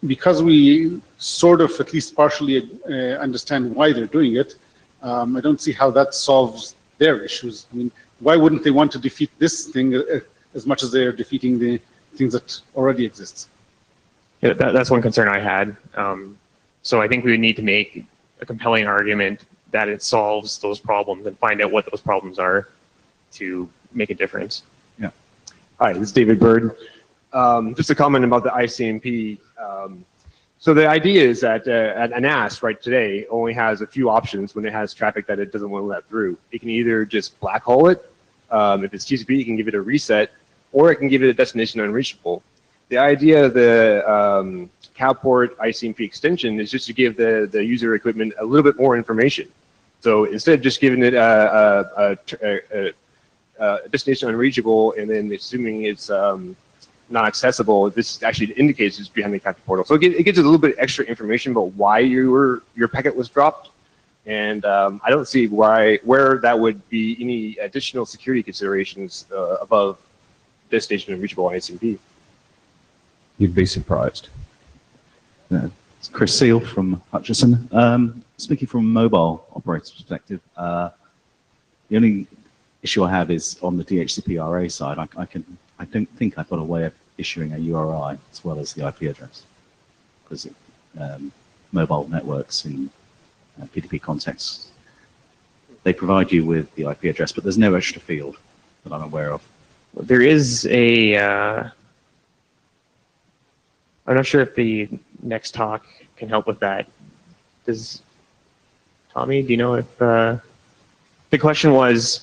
because we sort of, at least partially, understand why they're doing it, I don't see how that solves their issues. I mean, why wouldn't they want to defeat this thing as much as they're defeating the things that already exist? Yeah, that's one concern I had. So I think we would need to make a compelling argument that it solves those problems and find out what those problems are to make a difference. Yeah. Hi, this is David Bird. Just a comment about the ICMP. So the idea is that an NAS right today only has a few options when it has traffic that it doesn't want to let through. It can either just black hole it. If it's TCP, you can give it a reset, or it can give it a destination unreachable. The idea of the Capport ICMP extension is just to give the user equipment a little bit more information. So instead of just giving it a destination unreachable and then assuming it's not accessible, this actually indicates it's behind the Capport portal. So it gives a little bit extra information about why your packet was dropped. And I don't see where that would be any additional security considerations above destination unreachable ICMP. You'd be surprised. It's Chris Seal from Hutchison. Speaking from a mobile operator's perspective, the only issue I have is on the DHCP RA side. I don't think I've got a way of issuing a URI as well as the IP address, because mobile networks in PDP contexts, they provide you with the IP address, but there's no extra field that I'm aware of. There is a, I'm not sure if the next talk can help with that. Does Tommy, do you know if the question was,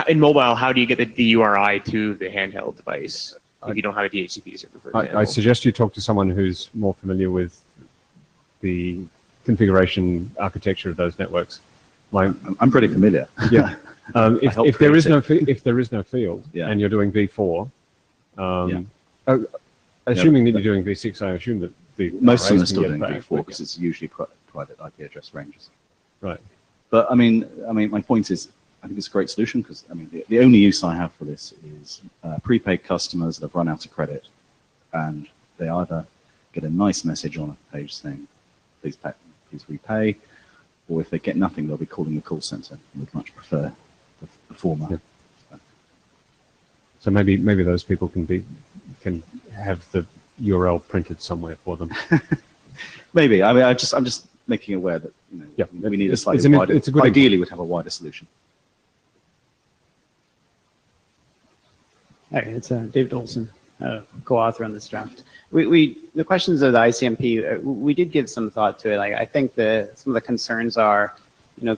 in mobile, how do you get the URI to the handheld device if you don't have a DHCP server, for example? I suggest you talk to someone who's more familiar with the configuration architecture of those networks. I'm pretty familiar. Yeah. If there is no field, yeah, and you're doing V4, assuming that you're doing V6, I assume that most of them are still doing V4 because it's usually private IP address ranges. Right. But I mean, my point is, I think it's a great solution because the only use I have for this is prepaid customers that have run out of credit, and they either get a nice message on a page saying, please repay, or if they get nothing, they'll be calling the call center. I would much prefer the former. Yeah. So maybe those people can have the URL printed somewhere for them. Maybe. I mean, I'm just making aware that we need a slightly wider. Ideally, we'd have a wider solution. Hi, it's David Olson, co-author on this draft. the questions of the ICMP, we did give some thought to it. Like, I think some of the concerns are,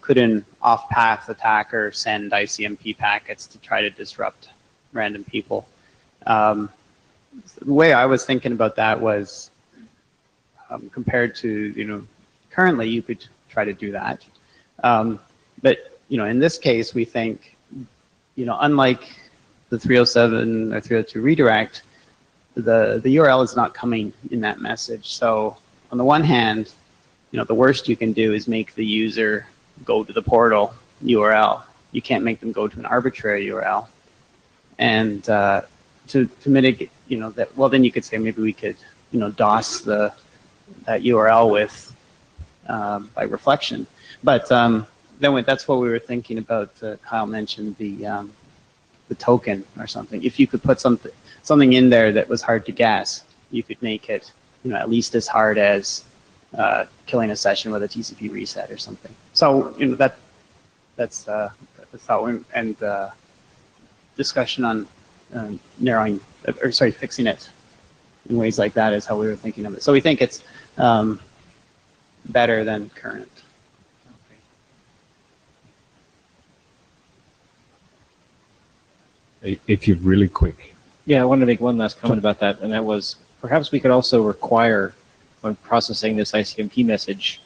could an off-path attacker send ICMP packets to try to disrupt random people? The way I was thinking about that was, compared to, currently you could try to do that. But, in this case, we think, unlike the 307 or 302 redirect, the URL is not coming in that message. So on the one hand, the worst you can do is make the user go to the portal URL. You can't make them go to an arbitrary URL. And to mitigate, that, well, then you could say maybe we could, DOS that URL with by reflection. But then that's what we were thinking about. Kyle mentioned the token or something. If you could put something in there that was hard to guess, you could make it, at least as hard as killing a session with a TCP reset or something. So, that's thought and discussion on narrowing, or sorry, fixing it in ways like that is how we were thinking of it. So we think it's better than current. If you're really quick. Yeah, I wanted to make one last comment about that, and that was perhaps we could also require, when processing this ICMP message,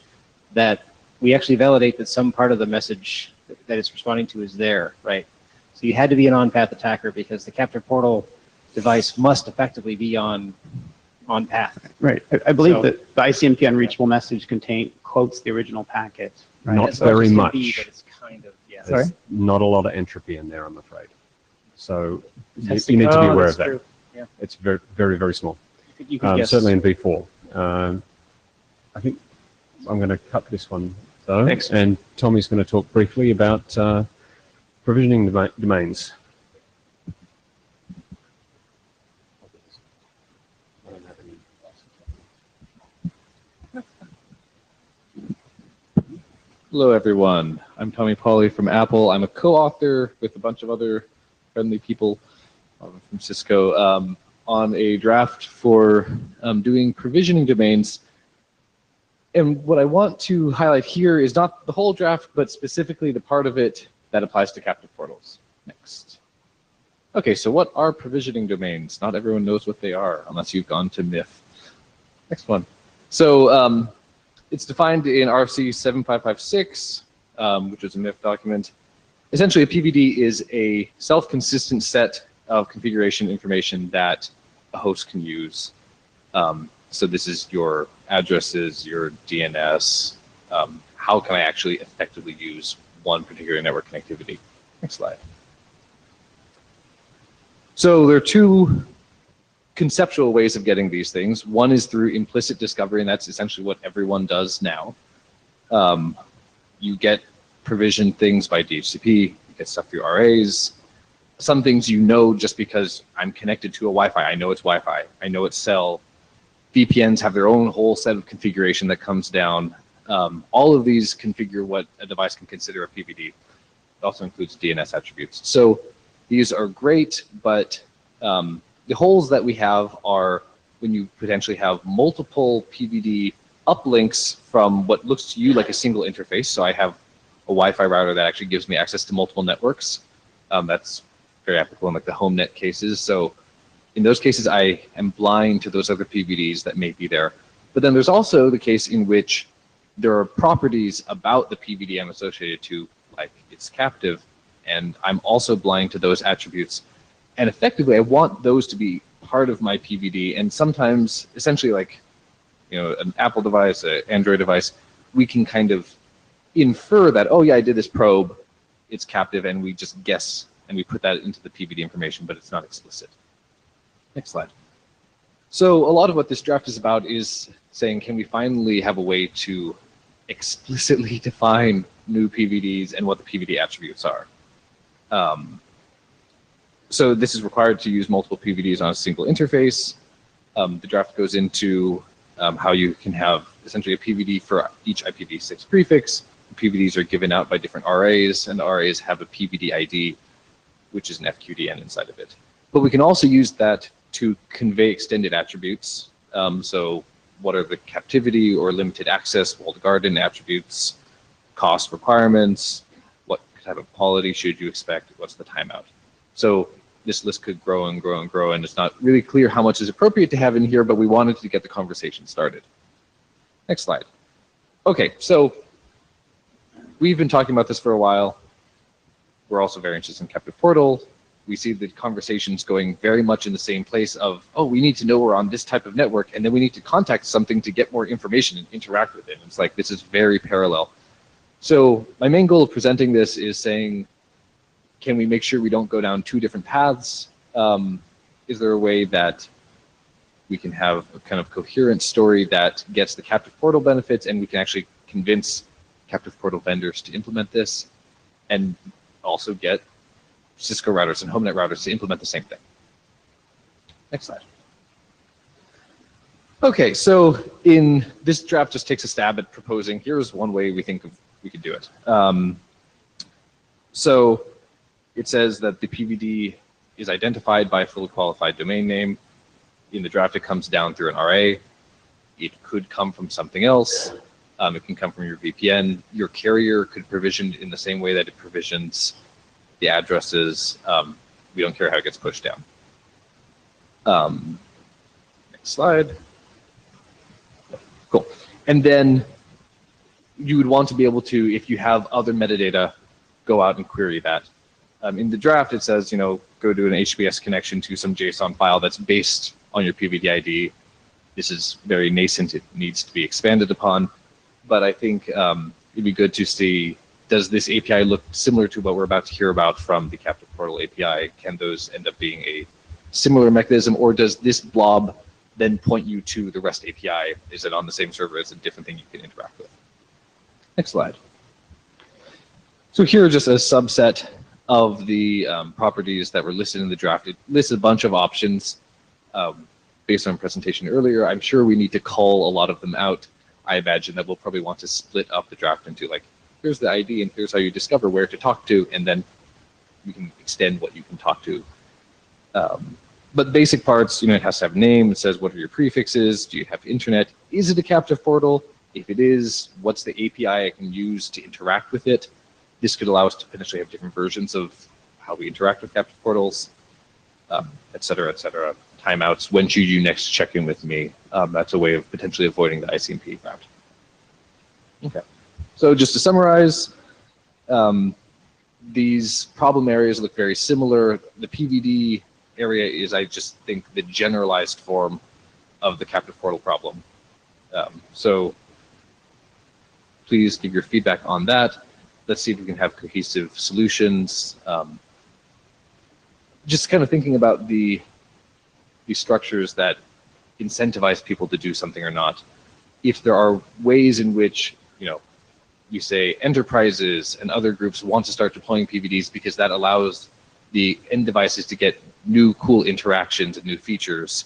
that we actually validate that some part of the message that it's responding to is there, right? So you had to be an on-path attacker because the Capport portal device must effectively be on path. Right. I believe that the ICMP unreachable message quotes the original packet. Right? Not So very it's much. But it's kind of, yeah. There's not a lot of entropy in there, I'm afraid. So you Testing- need to be oh, aware that's of that. true. Yeah. It's very, very, very small. You could guess. Certainly in V4. I think I'm going to cut this one though, Thanks. and Tommy's going to talk briefly about provisioning domains. Hello, everyone. I'm Tommy Pauly from Apple. I'm a co-author with a bunch of other friendly people from Cisco on a draft for doing provisioning domains. And what I want to highlight here is not the whole draft, but specifically the part of it that applies to captive portals. Next. Okay, so what are provisioning domains? Not everyone knows what they are, unless you've gone to MIF. Next one. So it's defined in RFC 7556, which is a MIF document. Essentially, a PVD is a self-consistent set of configuration information that a host can use. So this is your addresses, your DNS. How can I actually effectively use one particular network connectivity? Next slide. So there are two conceptual ways of getting these things. One is through implicit discovery, and that's essentially what everyone does now. You get provisioned things by DHCP, you get stuff through RAs. Some things you know just because I'm connected to a Wi-Fi. I know it's Wi-Fi. I know it's cell. VPNs have their own whole set of configuration that comes down. All of these configure what a device can consider a PVD. It also includes DNS attributes. So these are great, but the holes that we have are when you potentially have multiple PVD uplinks from what looks to you like a single interface. So I have a Wi-Fi router that actually gives me access to multiple networks. That's very applicable in like the home net cases. So in those cases, I am blind to those other PVDs that may be there. But then there's also the case in which there are properties about the PVD I'm associated to, like it's captive, and I'm also blind to those attributes. And effectively, I want those to be part of my PVD. And sometimes, essentially like, an Apple device, an Android device, we can kind of infer that, oh yeah, I did this probe, it's captive, and we just guess, and we put that into the PVD information, but it's not explicit. Next slide. So a lot of what this draft is about is saying, can we finally have a way to explicitly define new PVDs and what the PVD attributes are? So this is required to use multiple PVDs on a single interface. The draft goes into how you can have essentially a PVD for each IPv6 prefix. PVDs are given out by different RAs, and the RAs have a PVD ID, which is an FQDN inside of it. But we can also use that to convey extended attributes. So what are the captivity or limited access walled garden attributes, cost requirements, what type of quality should you expect, what's the timeout? So this list could grow and grow and grow, and it's not really clear how much is appropriate to have in here, but we wanted to get the conversation started. Next slide. Okay, so we've been talking about this for a while. We're also very interested in Captive Portal. We see the conversations going very much in the same place of, oh, we need to know we're on this type of network, and then we need to contact something to get more information and interact with it. It's like, this is very parallel. So my main goal of presenting this is saying, can we make sure we don't go down two different paths? Is there a way that we can have a kind of coherent story that gets the Captive Portal benefits, and we can actually convince Captive Portal vendors to implement this, and also get Cisco routers and HomeNet routers to implement the same thing? Next slide. Okay, so in this draft just takes a stab at proposing, here's one way we think we could do it. So it says that the PVD is identified by a fully qualified domain name. In the draft, it comes down through an RA. It could come from something else. It can come from your VPN. Your carrier could provision in the same way that it provisions the addresses. We don't care how it gets pushed down. Next slide. Cool. And then you would want to be able to, if you have other metadata, go out and query that. In the draft, it says, go do an HTTPS connection to some JSON file that's based on your PVD ID. This is very nascent. It needs to be expanded upon. But I think it'd be good to see, does this API look similar to what we're about to hear about from the Captive Portal API? Can those end up being a similar mechanism, or does this blob then point you to the REST API? Is it on the same server? Is it a different thing you can interact with? Next slide. So here are just a subset of the properties that were listed in the draft. It lists a bunch of options based on presentation earlier. I'm sure we need to call a lot of them out. I imagine that we'll probably want to split up the draft into, like, here's the ID and here's how you discover where to talk to, and then you can extend what you can talk to. But basic parts, it has to have name. It says, what are your prefixes? Do you have internet? Is it a captive portal? If it is, what's the API I can use to interact with it? This could allow us to potentially have different versions of how we interact with captive portals, et cetera, et cetera. Timeouts. When should you next check in with me? That's a way of potentially avoiding the ICMP route. Okay. So just to summarize, these problem areas look very similar. The PVD area is, I just think, the generalized form of the captive portal problem. So please give your feedback on that. Let's see if we can have cohesive solutions. Just kind of thinking about the structures that incentivize people to do something or not. If there are ways in which, you say enterprises and other groups want to start deploying PVDs because that allows the end devices to get new cool interactions and new features,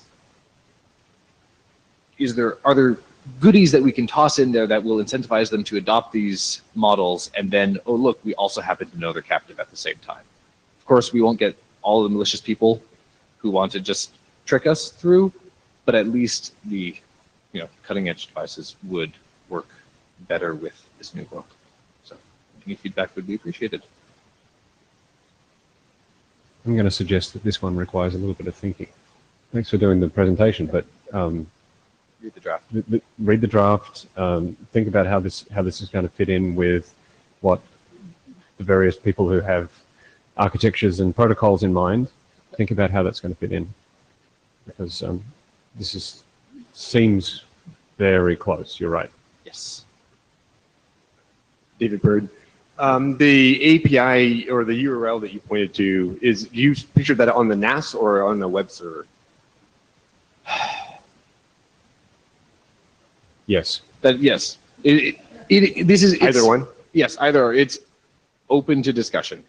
are there goodies that we can toss in there that will incentivize them to adopt these models, and then, oh look, we also happen to know they're captive at the same time? Of course, we won't get all the malicious people who want to just trick us through, but at least the cutting edge devices would work better with this new world. So any feedback would be appreciated. I'm going to suggest that this one requires a little bit of thinking. Thanks for doing the presentation, but read the draft. Read the draft. Think about how this is going to fit in with what the various people who have architectures and protocols in mind. Think about how that's going to fit in, because this seems very close. You're right. Yes. David Bird. The API or the URL that you pointed to, you pictured that on the NAS or on the web server? Yes. Yes. This is either one. Yes, either. It's open to discussion.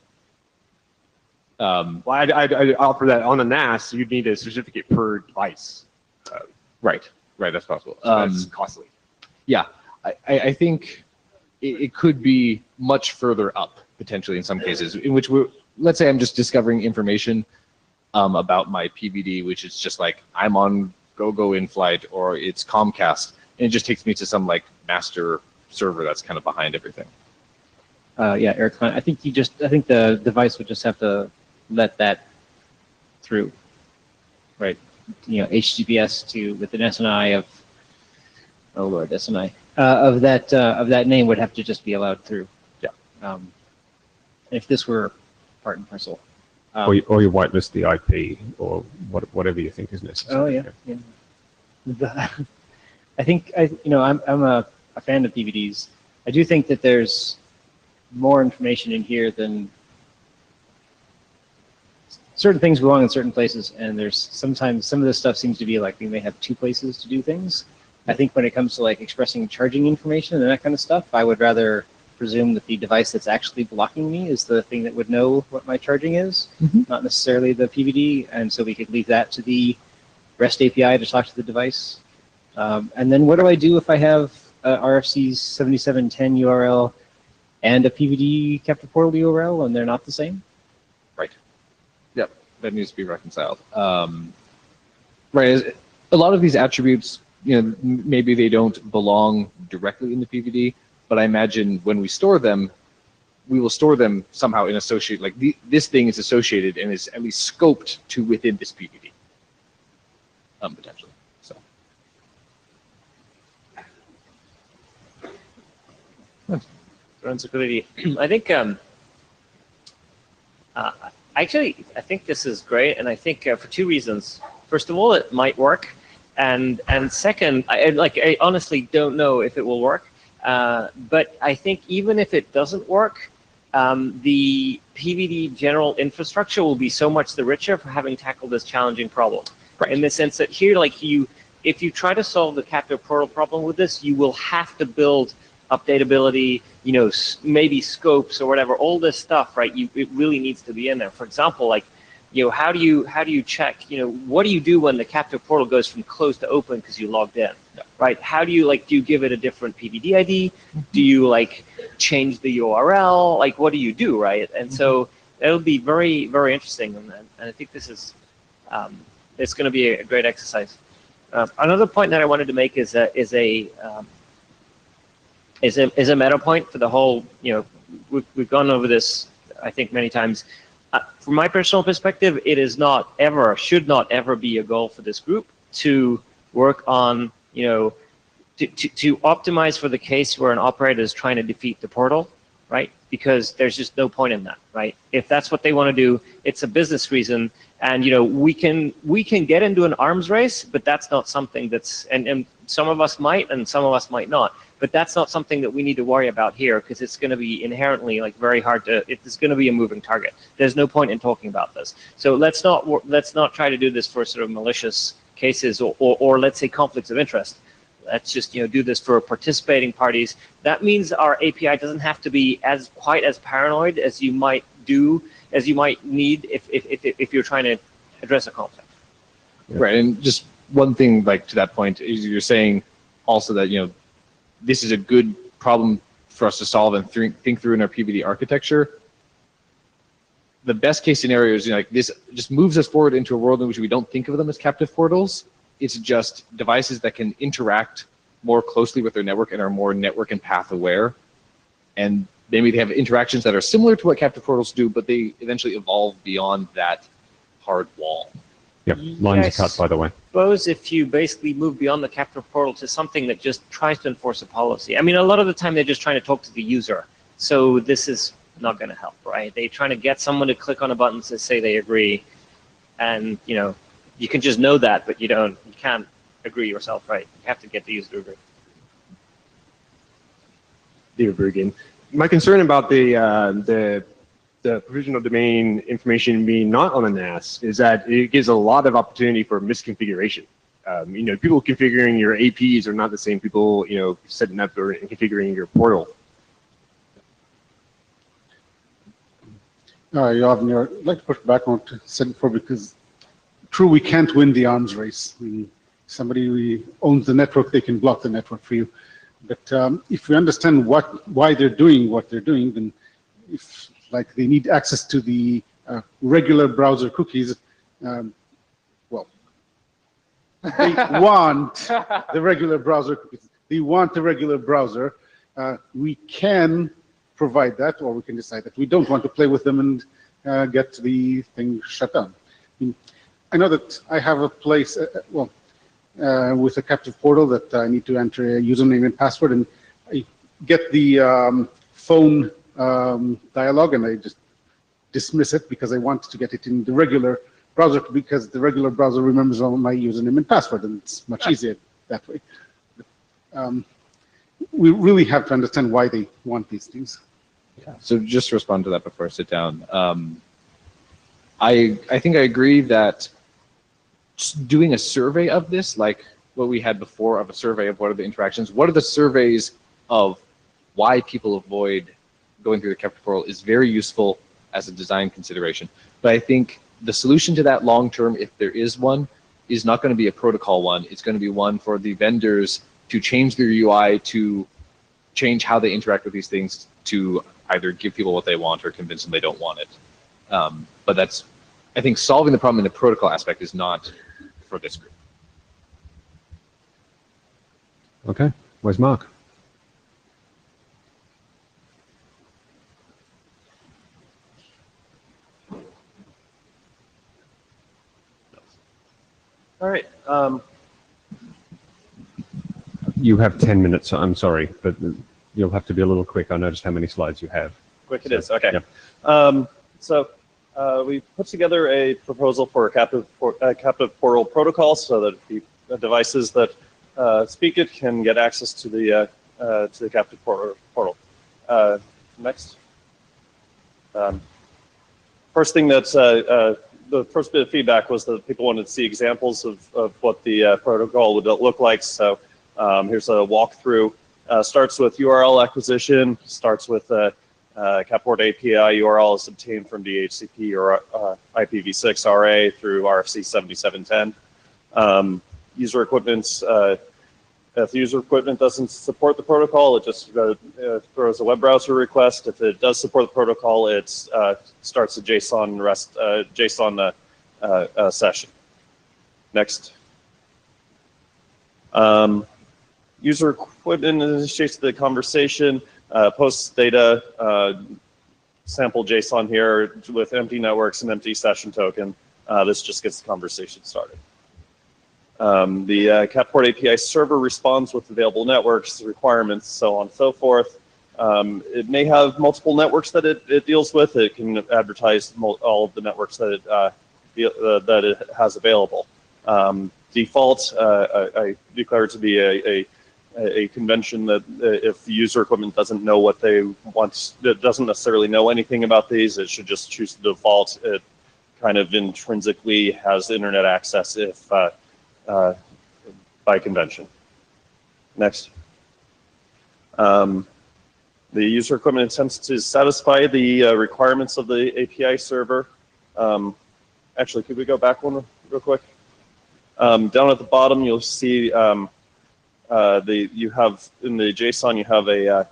Well, I'd offer that on the NAS, you'd need a certificate per device. Right. That's possible. So that's costly. Yeah, I think it could be much further up potentially in some cases, in which let's say I'm just discovering information about my PVD, which is just like, I'm on GoGo in flight or it's Comcast, and it just takes me to some like master server that's kind of behind everything. Yeah, Eric, I think the device would just have to let that through, right? You know, HTTPS to with an SNI of, oh Lord, SNI of that name would have to just be allowed through. Yeah. If this were part and parcel. Or you whitelist the IP or whatever you think is necessary. Oh yeah. I think I'm a fan of DVDs. I do think that there's more information in here than certain things belong in certain places, and there's sometimes some of this stuff seems to be like we may have two places to do things. I think when it comes to like expressing charging information and that kind of stuff, I would rather presume that the device that's actually blocking me is the thing that would know what my charging is, not necessarily the PVD, and so we could leave that to the REST API to talk to the device. And then what do I do if I have a RFC 7710 URL and a PVD captive portal URL and they're not the same? Right. Yep, that needs to be reconciled. Right, a lot of these attributes, maybe they don't belong directly in the PVD, but I imagine when we store them, we will store them somehow in associate, like this thing is associated and is at least scoped to within this PVD, potentially. So. Security. I think actually I think this is great, and I think for two reasons. First of all, it might work, and second, I honestly don't know if it will work. But I think even if it doesn't work, the PVD general infrastructure will be so much the richer for having tackled this challenging problem. Right. In the sense that here, if you try to solve the captive portal problem with this, you will have to build updatability, maybe scopes or whatever, all this stuff, right? It really needs to be in there. For example, how do you check, what do you do when the captive portal goes from closed to open because you logged in, right? How do you do you give it a different PVD ID? Do you change the URL? What do you do, right? And so it'll be very, very interesting, and I think this is, it's going to be a great exercise. Another point that I wanted to make is a meta point for the whole, we've gone over this, I think, many times. From my personal perspective, it is not ever, should not ever be a goal for this group to work on, to optimize for the case where an operator is trying to defeat the portal, right? Because there's just no point in that, right? If that's what they want to do, it's a business reason, and we can get into an arms race, but that's not something that's, and some of us might, and some of us might not. But that's not something that we need to worry about here, because it's going to be inherently very hard to. It's going to be a moving target. There's no point in talking about this. So let's not try to do this for sort of malicious cases or let's say conflicts of interest. Let's just do this for participating parties. That means our API doesn't have to be quite as paranoid as you might need if you're trying to address a conflict. Right, and just one thing to that point is you're saying also that this is a good problem for us to solve and think through in our PVD architecture. The best case scenario is this just moves us forward into a world in which we don't think of them as captive portals. It's just devices that can interact more closely with their network and are more network and path aware. And maybe they have interactions that are similar to what captive portals do, but they eventually evolve beyond that hard wall. Yep, lines are cut, by the way. I suppose if you basically move beyond the captive portal to something that just tries to enforce a policy. I mean, a lot of the time they're just trying to talk to the user. So this is not going to help, right? They're trying to get someone to click on a button to say they agree. And, you can just know that, but you can't agree yourself, right? You have to get the user to agree. David Bergen. My concern about the provisional domain information being not on a NAS is that it gives a lot of opportunity for misconfiguration. People configuring your APs are not the same people, setting up or configuring your portal. I'd like to push back on what you said before, because true, we can't win the arms race. Somebody who owns the network, they can block the network for you. But if we understand why they're doing what they're doing, then if they need access to the regular browser cookies, well, they want the regular browser cookies. They want the regular browser. We can provide that, or we can decide that we don't want to play with them and get the thing shut down. I know that I have a place, with a captive portal that I need to enter a username and password, and I get the phone dialog, and I just dismiss it because I want to get it in the regular browser, because the regular browser remembers all my username and password, and it's much easier that way. We really have to understand why they want these things. Yeah. So just to respond to that before I sit down, I think I agree that doing a survey of this, like what we had before of a survey of what are the interactions, what are the surveys of why people avoid going through the Capport portal is very useful as a design consideration. But I think the solution to that long term, if there is one, is not going to be a protocol one. It's going to be one for the vendors to change their UI, to change how they interact with these things, to either give people what they want or convince them they don't want it. But that's, I think solving the problem in the protocol aspect is not for this group. Okay, where's Mark? All right. You have 10 minutes, I'm sorry, but you'll have to be a little quick. I noticed how many slides you have. Quick it is, okay. Yeah. We put together a proposal for a captive portal protocol so that the devices that speak it can get access to the captive portal. Next. First thing that's the first bit of feedback was that people wanted to see examples of what the protocol would look like. So here's a walkthrough. Starts with URL acquisition. Starts with Capport API URL is obtained from DHCP or IPv6 RA through RFC 7710. User equipment, if the user equipment doesn't support the protocol, it just throws a web browser request. If it does support the protocol, it starts a JSON session. Next. User equipment initiates the conversation. Posts data, sample JSON here with empty networks and empty session token. This just gets the conversation started. The Capport API server responds with available networks, requirements, so on and so forth. It may have multiple networks that it deals with. It can advertise all of the networks that it has available. Default, I declare it to be a convention that if the user equipment doesn't know what they want, it doesn't necessarily know anything about these, it should just choose the default. It kind of intrinsically has internet access if by convention. Next. The user equipment attempts to satisfy the requirements of the API server. Actually, could we go back one real quick? Down at the bottom, you'll see you have in the JSON you have a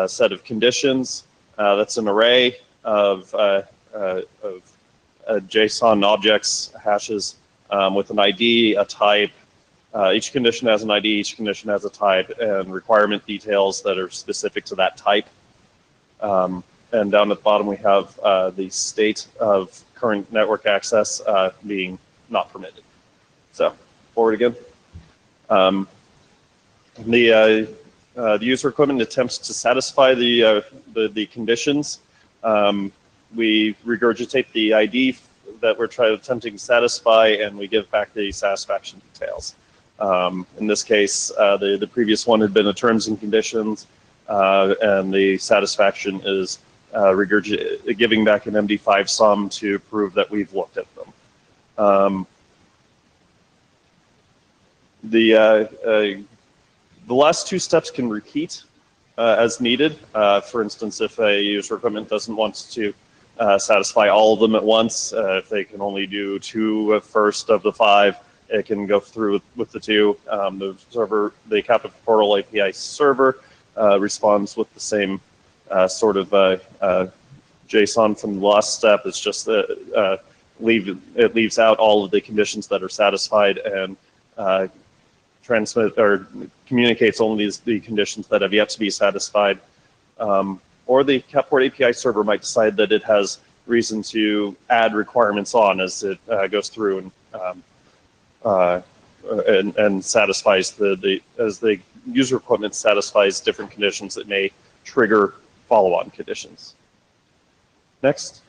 set of conditions. That's an array of JSON objects, hashes with an ID, a type. Each condition has an ID, each condition has a type, and requirement details that are specific to that type. And down at the bottom, we have the state of current network access being not permitted. So forward again. The user equipment attempts to satisfy the conditions. We regurgitate the ID that we're attempting to satisfy, and we give back the satisfaction details. In this case, the previous one had been a terms and conditions, and the satisfaction is giving back an MD5 sum to prove that we've looked at them. The last two steps can repeat as needed. For instance, if a user equipment doesn't want to satisfy all of them at once, if they can only do two first of the 5, it can go through with the 2. The Capport Portal API server responds with the same sort of JSON from the last step. It's just that it leaves out all of the conditions that are satisfied and transmit or communicates only the conditions that have yet to be satisfied. Or the Capport API server might decide that it has reason to add requirements on as it goes through and satisfies as the user equipment satisfies different conditions that may trigger follow-on conditions. Next.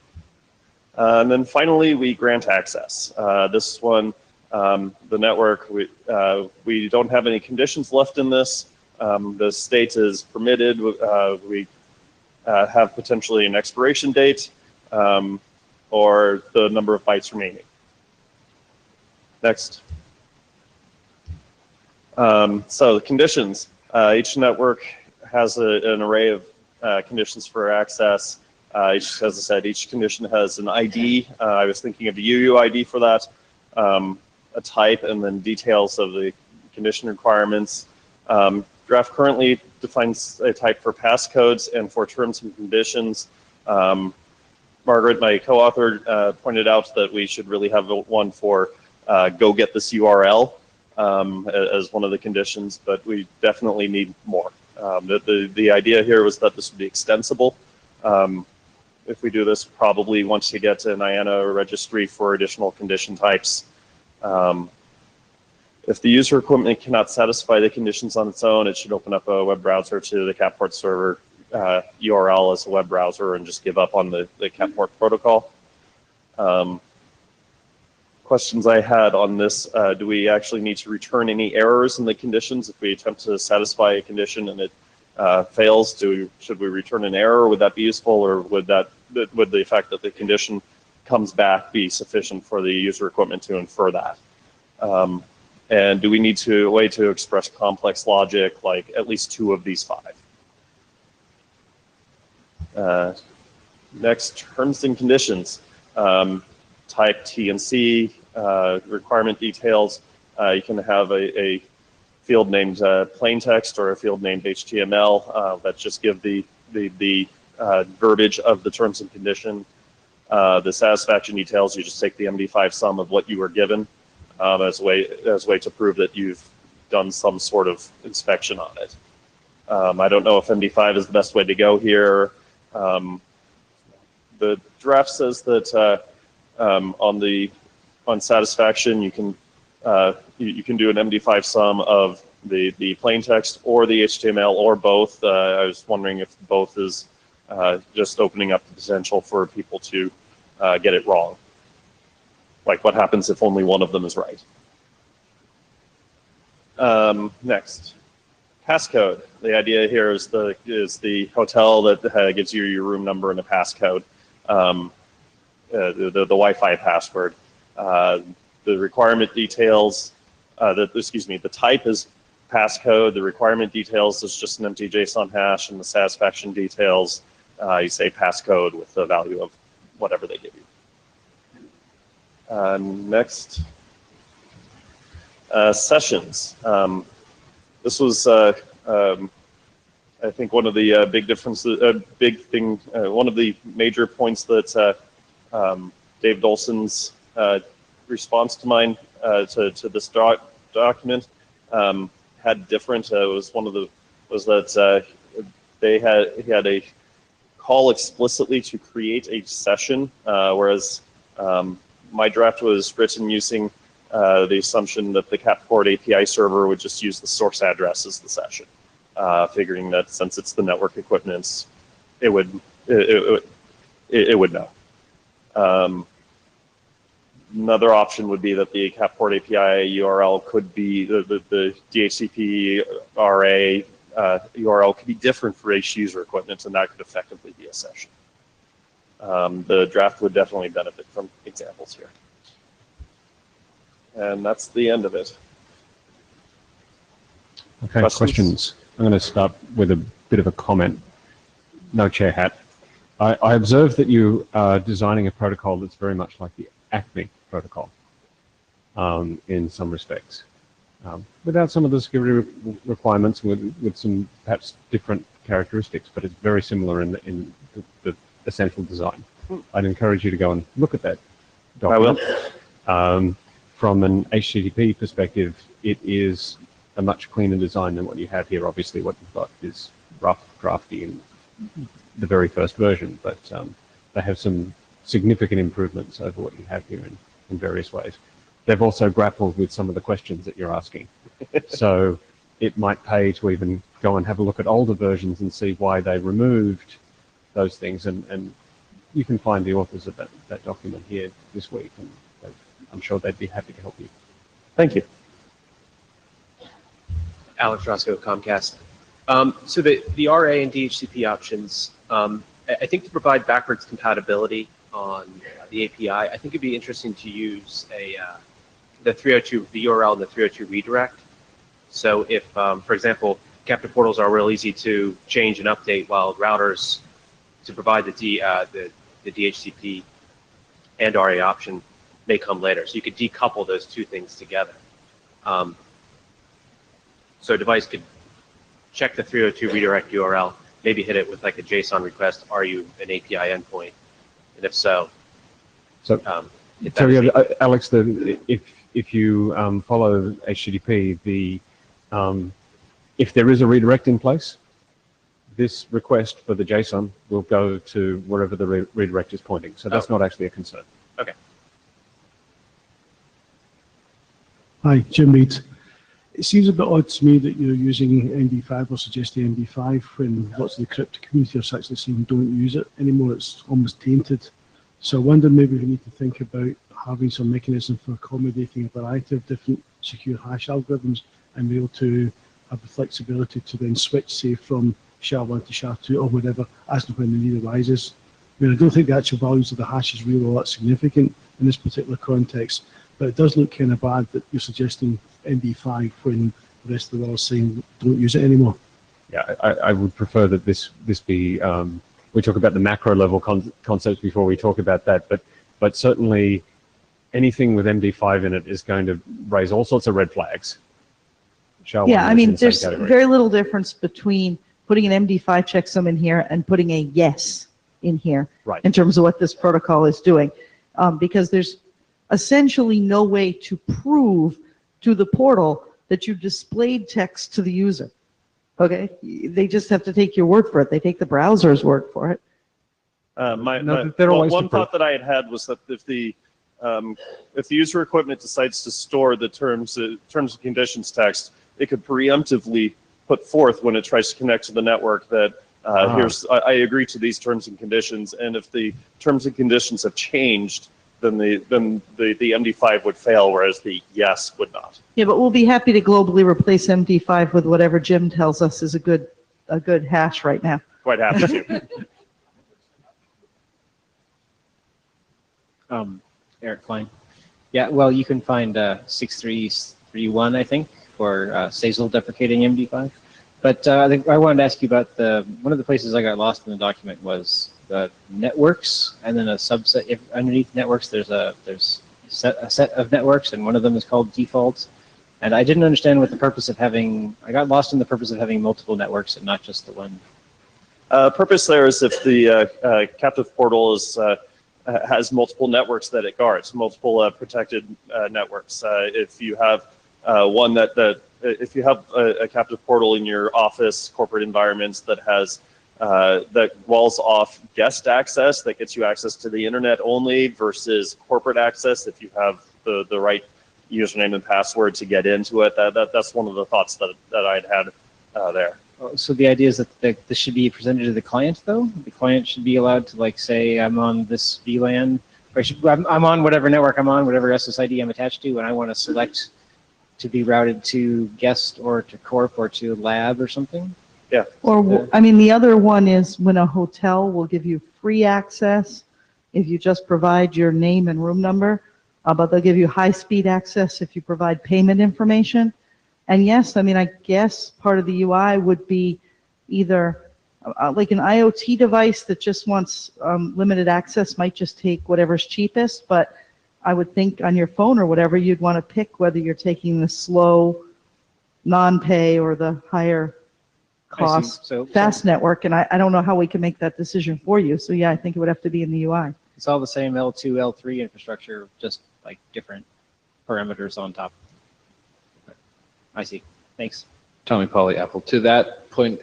And then finally, we grant access. This one, the network, we don't have any conditions left in this. The state is permitted. We have potentially an expiration date or the number of bytes remaining. Next. So the conditions. Each network has an array of conditions for access. As I said, each condition has an ID. I was thinking of the UUID for that, a type, and then details of the condition requirements. Draft currently defines a type for passcodes and for terms and conditions. Margaret, my co-author, pointed out that we should really have one for go get this URL as one of the conditions, but we definitely need more. The idea here was that this would be extensible. If we do this, probably once you get to an IANA registry for additional condition types. If the user equipment cannot satisfy the conditions on its own, it should open up a web browser to the Capport server URL as a web browser and just give up on the Capport protocol. Questions I had on this, do we actually need to return any errors in the conditions if we attempt to satisfy a condition and it fails? Should we return an error? Would that be useful, or would the fact that the condition comes back be sufficient for the user equipment to infer that? And do we need a way to express complex logic, like at least 2 of these 5? Next, terms and conditions. Type T and C, requirement details. You can have a field named plain text or a field named HTML that just give the verbiage of the terms and condition. The satisfaction details, you just take the MD5 sum of what you were given as a way to prove that you've done some sort of inspection on it. I don't know if MD5 is the best way to go here. The draft says that on satisfaction, you can do an MD5 sum of the plain text or the HTML or both. I was wondering if both is just opening up the potential for people to get it wrong. Like what happens if only one of them is right? Next, passcode. The idea here is the hotel that gives you your room number and a passcode, the Wi-Fi password. The requirement details, the type is passcode. The requirement details is just an empty JSON hash, and the satisfaction details, you say passcode with the value of whatever they give you. Next, sessions. This was, I think, one of the big differences, one of the major points that Dave Dolson's response to mine to this document had different. Was that he had a call explicitly to create a session, whereas my draft was written using the assumption that the Capport API server would just use the source address as the session, figuring that since it's the network equipment, it would know. Another option would be that the Capport API URL could be the DHCP RA URL could be different for each user equipment, and that could effectively be a session. The draft would definitely benefit from examples here. And that's the end of it. Okay, questions? I'm going to start with a bit of a comment. No chair hat. I observed that you are designing a protocol that's very much like the ACME protocol in some respects. Without some of the security requirements, with some perhaps different characteristics, but it's very similar in the essential design. I'd encourage you to go and look at that document. I will. from an HTTP perspective, it is a much cleaner design than what you have here. Obviously, what you've got is rough, drafty in the very first version, but they have some significant improvements over what you have here in various ways. They've also grappled with some of the questions that you're asking. So it might pay to even go and have a look at older versions and see why they removed those things. And you can find the authors of that document here this week, and I'm sure they'd be happy to help you. Thank you. Alex Roscoe, Comcast. So the RA and DHCP options, I think to provide backwards compatibility on the API, I think it'd be interesting to use the 302, the URL and the 302 redirect. So if, for example, captive portals are real easy to change and update, while routers to provide the DHCP and RA option may come later. So you could decouple those two things together. So a device could check the 302 redirect URL, maybe hit it with like a JSON request, are you an API endpoint? And if so, Alex, if you follow HTTP, if there is a redirect in place, this request for the JSON will go to wherever the redirect is pointing. So that's not actually a concern. Okay. Hi, Jim Reed. It seems a bit odd to me that you're using MD5 or suggesting MD5 when lots of the crypto community are actually saying don't use it anymore. It's almost tainted. So I wonder maybe we need to think about having some mechanism for accommodating a variety of different secure hash algorithms and be able to have the flexibility to then switch, say, from SHA-1 to SHA-2 or whatever, as and when the need arises. I mean, I don't think the actual values of the hash is really all that significant in this particular context, but it does look kind of bad that you're suggesting MD5 when the rest of the world is saying don't use it anymore. Yeah, I would prefer that this be, we talk about the macro level concepts before we talk about that, but certainly anything with MD5 in it is going to raise all sorts of red flags. Yeah, I mean, there's very little difference between putting an MD5 checksum in here and putting a yes in here, right, in terms of what this protocol is doing, because there's essentially no way to prove to the portal that you displayed text to the user. Okay, they just have to take your word for it. They take the browser's word for it. One thought that I had was that if the user equipment decides to store the terms and conditions text, it could preemptively put forth when it tries to connect to the network that I agree to these terms and conditions, and if the terms and conditions have changed, then the MD5 would fail, whereas the yes would not. Yeah, but we'll be happy to globally replace MD5 with whatever Jim tells us is a good hash right now. Quite happy to. Eric Klein. Yeah, well, you can find 6331, I think, for SASL deprecating MD5. But I think I wanted to ask you about one of the places I got lost in the document was the networks, and then a subset. If underneath networks, there's a set of networks, and one of them is called defaults. And I didn't understand what the purpose of having. I got lost in the purpose of having multiple networks and not just the one. Purpose there is if the captive portal has multiple networks that it guards, multiple protected networks. If you have one if you have a captive portal in your office, corporate environments that has that walls off guest access, that gets you access to the internet only, versus corporate access, if you have the right username and password to get into it, that's one of the thoughts that I'd had there. So the idea is that this should be presented to the client, though? The client should be allowed to, like, say, I'm on this VLAN, or I'm on whatever network I'm on, whatever SSID I'm attached to, and I want to select to be routed to guest or to corp or to lab or something? Yeah. Or, I mean, the other one is when a hotel will give you free access if you just provide your name and room number, but they'll give you high-speed access if you provide payment information. And yes, I mean, I guess part of the UI would be either like an IoT device that just wants limited access might just take whatever's cheapest, but I would think on your phone or whatever, you'd want to pick whether you're taking the slow non-pay or the higher cost fast network. And I don't know how we can make that decision for you. So yeah, I think it would have to be in the UI. It's all the same L2, L3 infrastructure, just like different parameters on top. I see. Thanks. Tommy Polly Apple. To that point,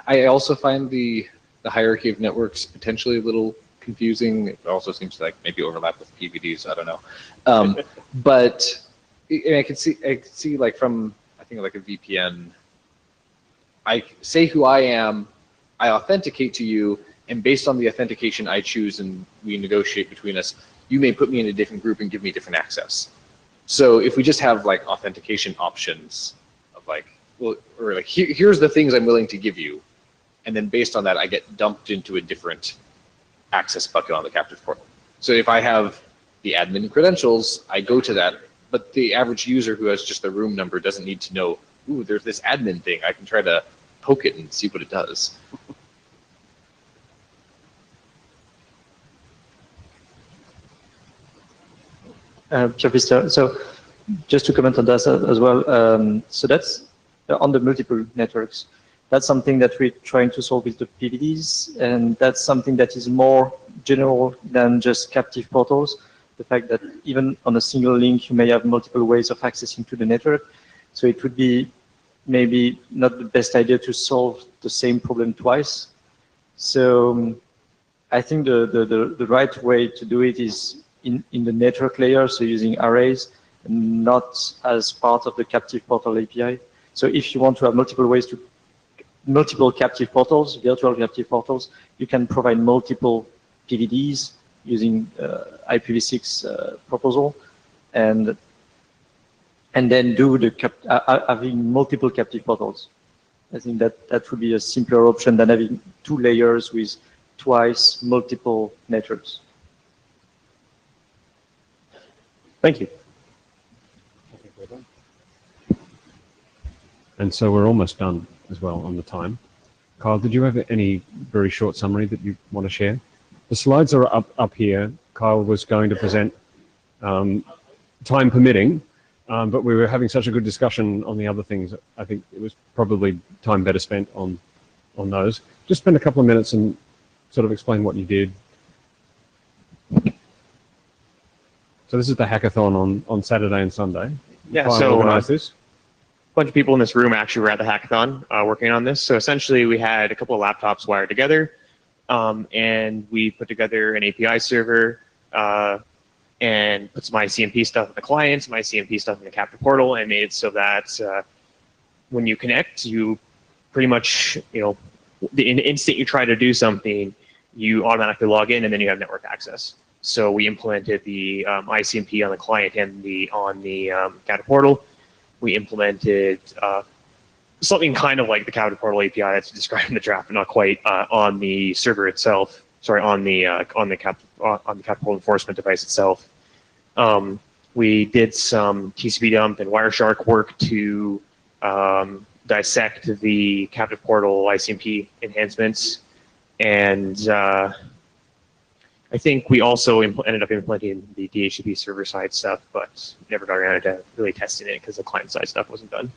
I also find the hierarchy of networks potentially a little confusing. It also seems to like maybe overlap with PVDs. I don't know. But I could see like from, I think like a VPN, I say who I am, I authenticate to you, and based on the authentication I choose and we negotiate between us, you may put me in a different group and give me different access. So if we just have like authentication options of like, well, or like here's the things I'm willing to give you, and then based on that I get dumped into a different access bucket on the captive portal. So if I have the admin credentials, I go to that, but the average user who has just the room number doesn't need to know, ooh, there's this admin thing. I can try to poke it and see what it does. So just to comment on that as well, so that's on the multiple networks. That's something that we're trying to solve with the PVDs, and that's something that is more general than just captive portals. The fact that even on a single link, you may have multiple ways of accessing to the network. So it would be maybe not the best idea to solve the same problem twice. So I think the right way to do it is in the network layer, so using arrays, not as part of the captive portal API. So if you want to have multiple captive portals, virtual captive portals, you can provide multiple PVDs using IPv6 proposal, and then do having multiple captive portals. I think that would be a simpler option than having two layers with twice multiple networks. Thank you. And so we're almost done as well on the time. Kyle, did you have any very short summary that you want to share? The slides are up here. Kyle was going to present, time permitting, but we were having such a good discussion on the other things. I think it was probably time better spent on those. Just spend a couple of minutes and sort of explain what you did. So this is the hackathon on Saturday and Sunday. Yeah, Kyle so organized this. A bunch of people in this room actually were at the hackathon working on this. So essentially we had a couple of laptops wired together, and we put together an API server and put some ICMP stuff in the client, some ICMP stuff in the Capport portal, and made it so that when you connect, you pretty much, the instant you try to do something, you automatically log in and then you have network access. So we implemented the ICMP on the client and on the Capport portal. We implemented something kind of like the Capport portal API that's described in the draft, but not quite on the server itself. Sorry, on the Capport portal enforcement device itself. We did some TCP dump and Wireshark work to dissect the Capport portal ICMP enhancements, and I think we also ended up implementing the DHCP server-side stuff, but never got around to really testing it because the client-side stuff wasn't done.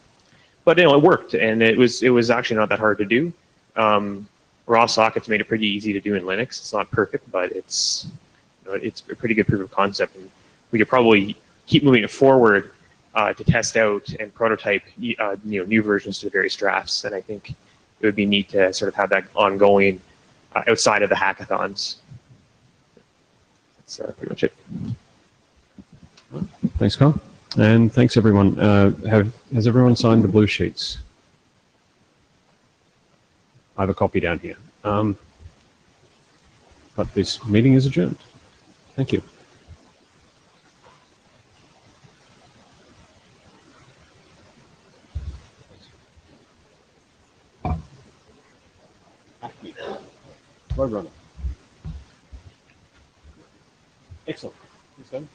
But it worked, and it was actually not that hard to do. Raw sockets made it pretty easy to do in Linux. It's not perfect, but it's a pretty good proof of concept, and we could probably keep moving it forward to test out and prototype new versions to the various drafts. And I think it would be neat to sort of have that ongoing outside of the hackathons. That's pretty much it. Thanks, Carl. And thanks, everyone. Has everyone signed the blue sheets? I have a copy down here. But this meeting is adjourned. Thank you. Well run. Excellent. Thanks,